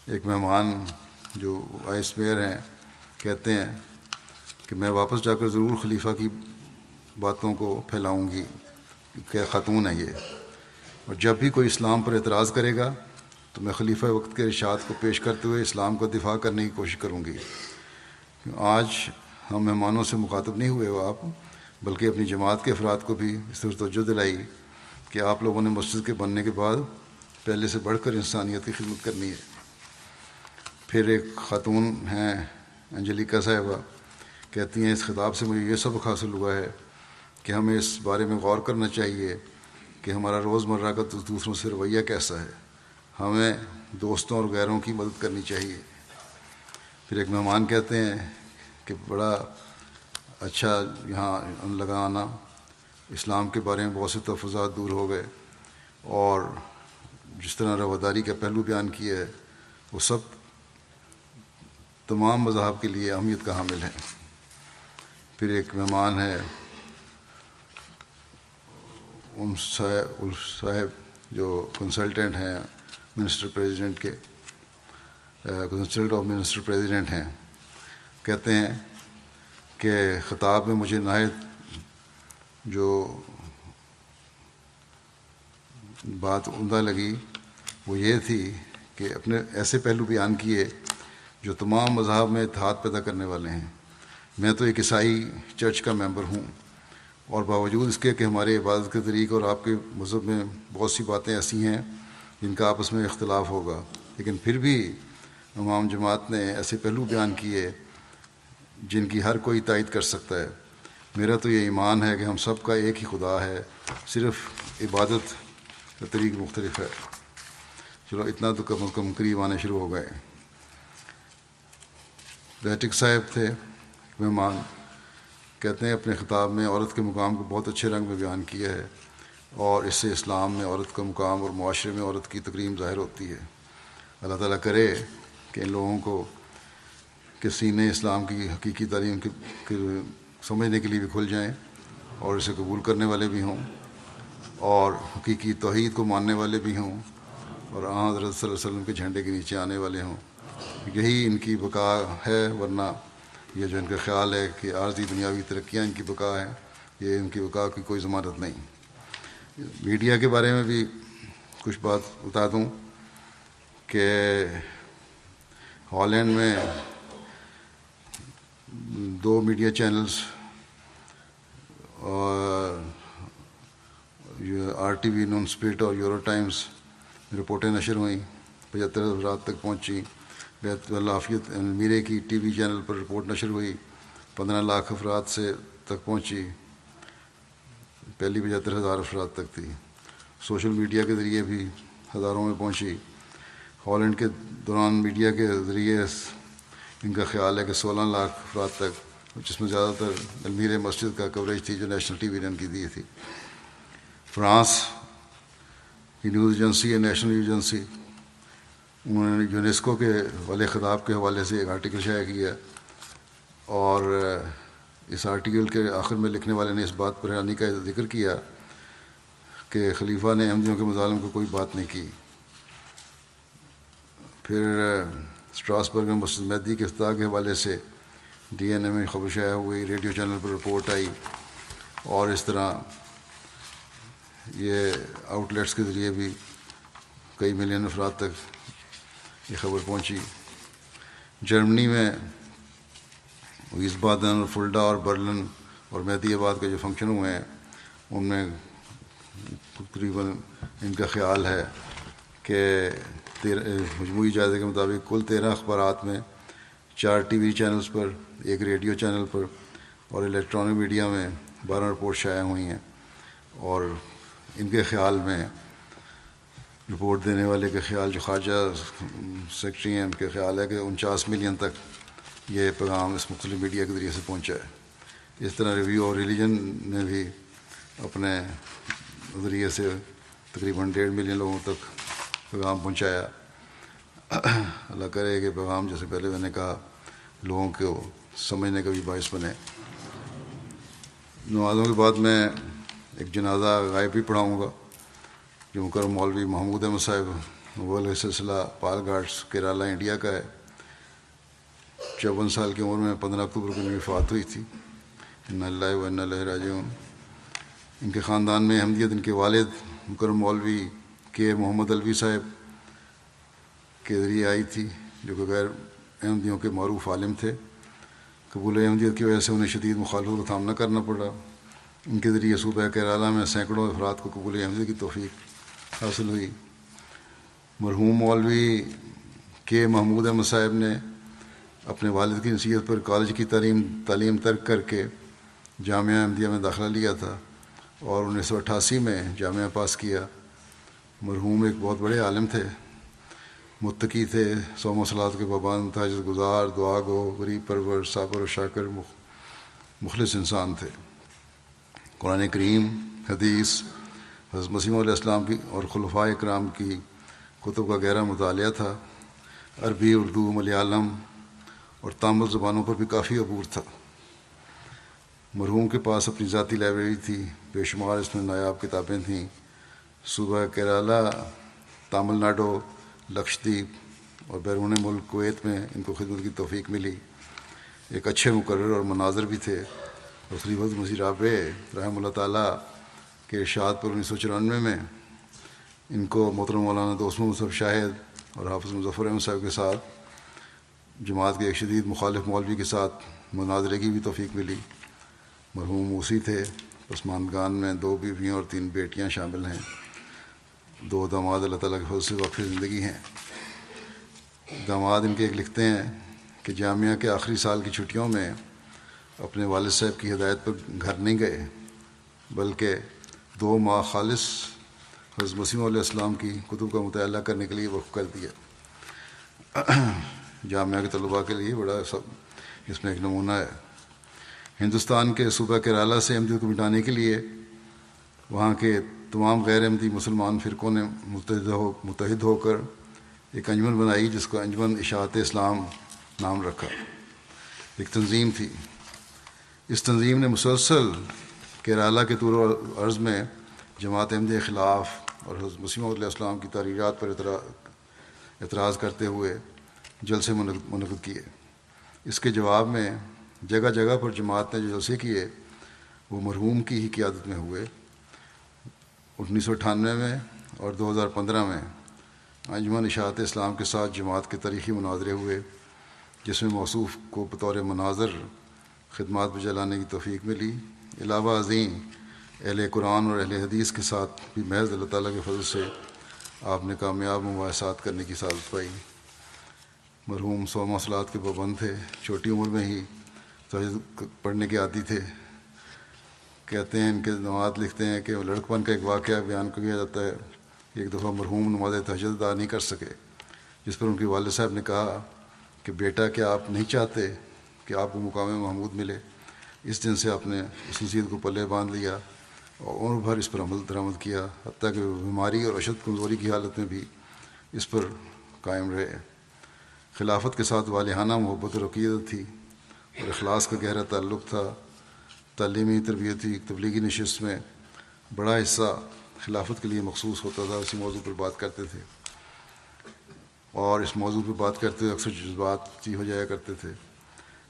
ایک مہمان جو وائس میئر ہیں کہتے ہیں کہ میں واپس جا کر ضرور خلیفہ کی باتوں کو پھیلاؤں گی کہ خاتون ہے یہ، اور جب بھی کوئی اسلام پر اعتراض کرے گا تو میں خلیفہ وقت کے ارشاد کو پیش کرتے ہوئے اسلام کو دفاع کرنے کی کوشش کروں گی۔ آج ہم مہمانوں سے مخاطب نہیں ہوئے ہو آپ، بلکہ اپنی جماعت کے افراد کو بھی اس طرح توجہ دلائی کہ آپ لوگوں نے مسجد کے بننے کے بعد پہلے سے بڑھ کر انسانیت کی خدمت کرنی ہے۔ پھر ایک خاتون ہیں انجلیکا صاحبہ، کہتی ہیں اس خطاب سے مجھے یہ سبق حاصل ہوا ہے کہ ہمیں اس بارے میں غور کرنا چاہیے کہ ہمارا روزمرہ کا دوسروں سے رویہ کیسا ہے، ہمیں دوستوں اور غیروں کی مدد کرنی چاہیے۔ پھر ایک مہمان کہتے ہیں کہ بڑا اچھا یہاں لگا آنا، اسلام کے بارے میں بہت سے تحفظات دور ہو گئے، اور جس طرح رواداری کا پہلو بیان کیا ہے وہ سب تمام مذاہب کے لیے اہمیت کا حامل ہے۔ پھر ایک مہمان ہے صاحب جو کنسلٹنٹ ہیں منسٹر پریزیڈنٹ کے، کنسلٹ آف منسٹر پریزیڈنٹ ہیں، کہتے ہیں کہ خطاب میں مجھے نہایت جو بات عمدہ لگی وہ یہ تھی کہ اپنے ایسے پہلو بیان کیے جو تمام مذاہب میں اتحاد پیدا کرنے والے ہیں۔ میں تو ایک عیسائی چرچ کا ممبر ہوں، اور باوجود اس کے کہ ہمارے عبادت کے طریق اور آپ کے مذہب میں بہت سی باتیں ایسی ہیں جن کا آپس میں اختلاف ہوگا، لیکن پھر بھی امام جماعت نے ایسے پہلو بیان کیے جن کی ہر کوئی تائید کر سکتا ہے۔ میرا تو یہ ایمان ہے کہ ہم سب کا ایک ہی خدا ہے، صرف عبادت کا طریق مختلف ہے۔ چلو اتنا تو کم از کم قریب آنے شروع ہو گئے۔ بیٹک صاحب تھے مہمان، کہتے ہیں اپنے خطاب میں عورت کے مقام کو بہت اچھے رنگ میں بیان کیا ہے، اور اس سے اسلام میں عورت کا مقام اور معاشرے میں عورت کی تکریم ظاہر ہوتی ہے۔ اللہ تعالیٰ کرے کہ ان لوگوں کو کہ سینے اسلام کی حقیقی تعلیم سمجھنے کے لیے بھی کھل جائیں، اور اسے قبول کرنے والے بھی ہوں، اور حقیقی توحید کو ماننے والے بھی ہوں، اور حضرت صلی اللہ علیہ وسلم کے جھنڈے کے نیچے آنے والے ہوں۔ یہی ان کی بقا ہے، ورنہ یہ جو ان کا خیال ہے کہ عارضی دنیاوی ترقیاں ان کی بقا ہے، یہ ان کی بقا کی کوئی ضمانت نہیں۔ میڈیا کے بارے میں بھی کچھ بات بتا دوں کہ ہالینڈ میں 2 media channels R T V, نون اسپرٹ اور یورو ٹائمز رپورٹیں نشر ہوئیں، 75 افراد تک پہنچی۔ بیت العافیت المیرے کی ٹی وی چینل پر رپورٹ نشر ہوئی، 15 لاکھ افراد سے تک پہنچی، پہلی 75,000 افراد تک تھی۔ سوشل میڈیا کے ذریعے بھی ہزاروں میں پہنچی۔ ہالینڈ کے دوران میڈیا کے ذریعے ان کا خیال ہے کہ 16 لاکھ افراد تک، جس میں زیادہ تر المیرے مسجد کا کوریج تھی جو نیشنل ٹی وی نے ان کی دی تھی۔ فرانس کی نیوز ایجنسی ہے نیشنل نیوز ایجنسی، انہوں نے یونیسکو کے والے خطاب کے حوالے سے ایک آرٹیکل شائع کیا، اور اس آرٹیکل کے آخر میں لکھنے والے نے اس بات پر حیرانی کا ذکر کیا کہ خلیفہ نے احمدیوں کے مظالم کو کوئی بات نہیں کی۔ پھر اسٹراسبرگ میں مسجد مہدی کے افتتاح کے حوالے سے ڈی این اے میں خبر شائع ہوئی، ریڈیو چینل پر رپورٹ آئی، اور اس طرح یہ آؤٹ لیٹس کے ذریعے بھی کئی ملین افراد تک یہ خبر پہنچی۔ جرمنی میں ویسبادن، فلڈا اور برلن اور مہدی آباد کے جو فنکشن ہوئے ہیں ان میں تقریباً ان کا خیال ہے کہ مجموعی جائزے کے مطابق کل 13 اخبارات میں 4 ٹی وی چینلز پر، 1 ریڈیو چینل پر اور الیکٹرانک میڈیا میں 12 رپورٹ شائع ہوئی ہیں، اور ان کے خیال میں رپورٹ دینے والے کے خیال جو خارجہ سیکرٹری ہیں ان کے خیال ہے کہ 49 ملین تک یہ پیغام اس مختلف میڈیا کے ذریعے سے پہنچا ہے۔ اس طرح ریویو اور ریلیجن نے بھی اپنے ذریعے سے تقریباً 1.5 ملین لوگوں تک پیغام پہنچایا۔ اللہ کرے کہ پیغام، جیسے پہلے میں نے کہا، لوگوں کو سمجھنے کا بھی باعث بنے۔ نمازوں کے بعد میں ایک جنازہ غائب بھی پڑھاؤں گا جو مکرم مولوی محمود احمد صاحب مغل سلسلہ پال گھاٹس کیرالہ انڈیا کا ہے۔ 54 سال کی عمر میں 15 اکتوبر کو ان کی وفات ہوئی تھی۔ انا للہ و انا الیہ راجعون۔ ان کے خاندان میں احمدیت ان کے والد مکرم مولوی کے محمد الوی صاحب کے ذریعے آئی تھی، جو کہ غیر احمدیوں کے معروف عالم تھے۔ قبول احمدیت کی وجہ سے انہیں شدید مخالفت کا سامنا کرنا پڑا۔ ان کے ذریعے صوبہ کیرالہ میں سینکڑوں افراد کو قبول احمدیت کی توفیق حاصل ہوئی۔ مرحوم مولوی کے محمود احمد صاحب نے اپنے والد کی نصیحت پر کالج کی تعلیم ترک کر کے جامعہ احمدیہ میں داخلہ لیا تھا اور 1988 میں جامعہ پاس کیا۔ مرحوم ایک بہت بڑے عالم تھے، متقی تھے، صوم و صلات کے پابند، تہجد گزار، دعا گو، غریب پرور، صابر و شاکر، مخلص انسان تھے۔ قرآن کریم، حدیث، حضرت مسیح علیہ السلام کی اور خلفائے اکرام کی کتب کا گہرا مطالعہ تھا۔ عربی، اردو، ملیالم اور تامل زبانوں پر بھی کافی عبور تھا۔ مرحوم کے پاس اپنی ذاتی لائبریری تھی، بے شمار اس میں نایاب کتابیں تھیں۔ صوبہ کیرالہ، تامل ناڈو، لکشدیپ اور بیرون ملک کویت میں ان کو خدمت کی توفیق ملی۔ ایک اچھے مقرر اور مناظر بھی تھے، اور خلیفۃ مسیح رابع رحمہ اللہ تعالیٰ کے ارشاد پر 1994 میں ان کو محترم مولانا دوست محمد صاحب شاہد اور حافظ مظفر احمد صاحب کے ساتھ جماعت کے ایک شدید مخالف مولوی کے ساتھ مناظرے کی بھی توفیق ملی۔ مرحوم موسی تھے۔ پسماندگان میں 2 بیویاں اور 3 بیٹیاں شامل ہیں۔ 2 داماد اللہ تعالیٰ کے فضل سے وقف زندگی ہیں۔ داماد ان کے ایک لکھتے ہیں کہ جامعہ کے آخری سال کی چھٹیوں میں اپنے والد صاحب کی ہدایت پر گھر نہیں گئے، بلکہ 2 ماہ خالص حضرت مسیح علیہ السلام کی کتب کا مطالعہ کرنے کے لیے وقف کر دیا۔ جامعہ کے طلباء کے لیے بڑا اس میں ایک نمونہ ہے۔ ہندوستان کے صوبہ کیرالہ سے احمدیت کو مٹانے کے لیے وہاں کے تمام غیر احمدی مسلمان فرقوں نے متحد ہو کر ایک انجمن بنائی جس کو انجمن اشاعت اسلام نام رکھا۔ ایک تنظیم تھی۔ اس تنظیم نے مسلسل کیرالہ کے طول و عرض میں جماعت احمدیہ کے خلاف اور حضرت مسیح علیہ السلام کی تحریرات پر اعتراض کرتے ہوئے جلسے منعقد کیے۔ اس کے جواب میں جگہ جگہ پر جماعت نے جو جلسے کیے وہ مرحوم کی ہی قیادت میں ہوئے۔ 1998 میں اور 2015 میں انجمن اشاعت اسلام کے ساتھ جماعت کے تاریخی مناظرے ہوئے، جس میں موصوف کو بطور مناظر خدمات بجا لانے کی توفیق ملی۔ علاوہ ازیں اہل قرآن اور اہل حدیث کے ساتھ بھی محض اللہ تعالیٰ کے فضل سے آپ نے کامیاب مباحثات کرنے کی سعادت پائی۔ مرحوم صوم و صلات کے پابند تھے، چھوٹی عمر میں ہی تہجد پڑھنے کے عادی تھے۔ کہتے ہیں، ان کے نواد لکھتے ہیں کہ لڑکپن کا ایک واقعہ بیان کیا جاتا ہے کہ ایک دفعہ مرحوم نماز تہجد ادا نہیں کر سکے، جس پر ان کے والد صاحب نے کہا کہ بیٹا کیا آپ نہیں چاہتے کہ آپ کو مقام محمود ملے؟ اس دن سے آپ نے اس نصیحت کو پلے باندھ لیا اور عمر بھر اس پر عمل درآمد کیا، حتیٰ کہ بیماری اور اشد کمزوری کی حالت میں بھی اس پر قائم رہے۔ خلافت کے ساتھ والہانہ محبت اور عقیدت تھی اور اخلاص کا گہرا تعلق تھا۔ تعلیمی تربیتی تبلیغی نشست میں بڑا حصہ خلافت کے لیے مخصوص ہوتا تھا، اسی موضوع پر بات کرتے تھے، اور اس موضوع پہ بات کرتے ہوئے اکثر جذباتی ہو جایا کرتے تھے۔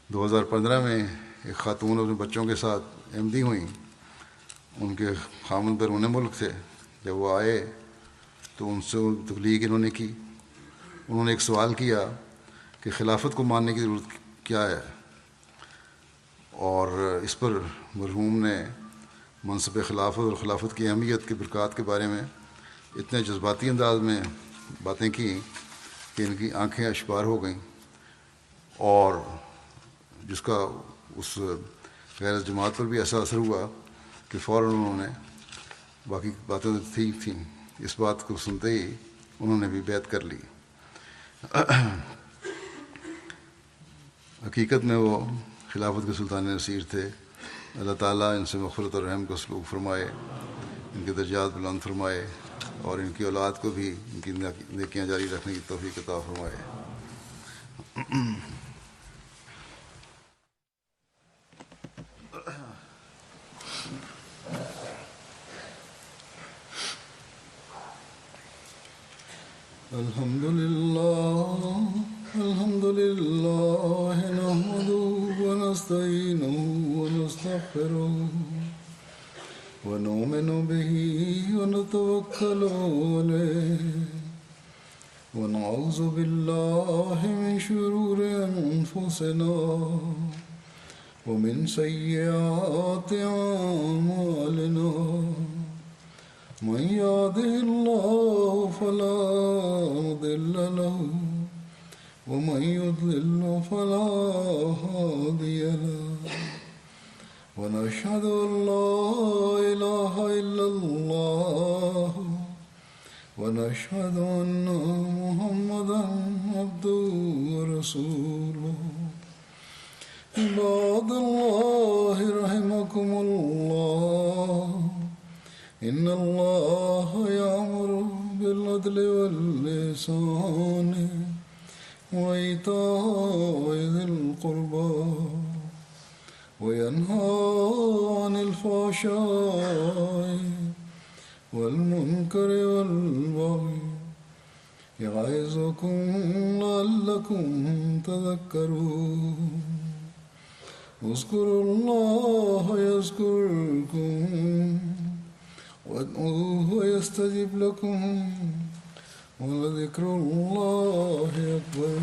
2015 میں ایک خاتون اپنے بچوں کے ساتھ احمدی ہوئیں، ان کے خامن بیرون ملک تھے۔ جب وہ آئے تو ان سے تبلیغ انہوں نے کی۔ انہوں نے ایک سوال کیا کہ خلافت کو ماننے کی ضرورت کیا ہے، اور اس پر مرحوم نے منصب خلافت اور خلافت کی اہمیت کے برکات کے بارے میں اتنے جذباتی انداز میں باتیں کیں کہ ان کی آنکھیں اشبار ہو گئیں، اور جس کا اس غیر جماعت پر بھی ایسا اثر ہوا کہ فوراً انہوں نے، باقی باتیں تو ٹھیک تھیں، اس بات کو سنتے ہی انہوں نے بھی بیعت کر لی۔ حقیقت میں وہ خلافت کے سلطان نصیر تھے۔ اللہ تعالیٰ ان سے مغفرت اور رحم کا سلوک فرمائے، ان کے درجات بلند فرمائے، اور ان کی اولاد کو بھی ان کی نیکیاں جاری رکھنے کی توفیق عطا فرمائے۔ الحمد لله نحمده ونستعينه ونستغفره ونؤمن به ونتوكل عليه ونعوذ بالله من شرور أنفسنا ومن سيئات أعمالنا، من يهده الله فلا مضل له ومن يضلل فلا هادي له، ونشهد أن لا إله إلا الله ونشهد أن محمدا عبده ورسوله۔ عباد الله رحمكم الله، إن الله يأمر بالعدل والإحسان وإيتاء ذي القربى وينهى عن الفحشاء والمنكر والبغي يعظكم لعلكم تذكرون۔ اذكروا الله يذكركم وادعوه يستجب لكم، ولذكر الله أكبر۔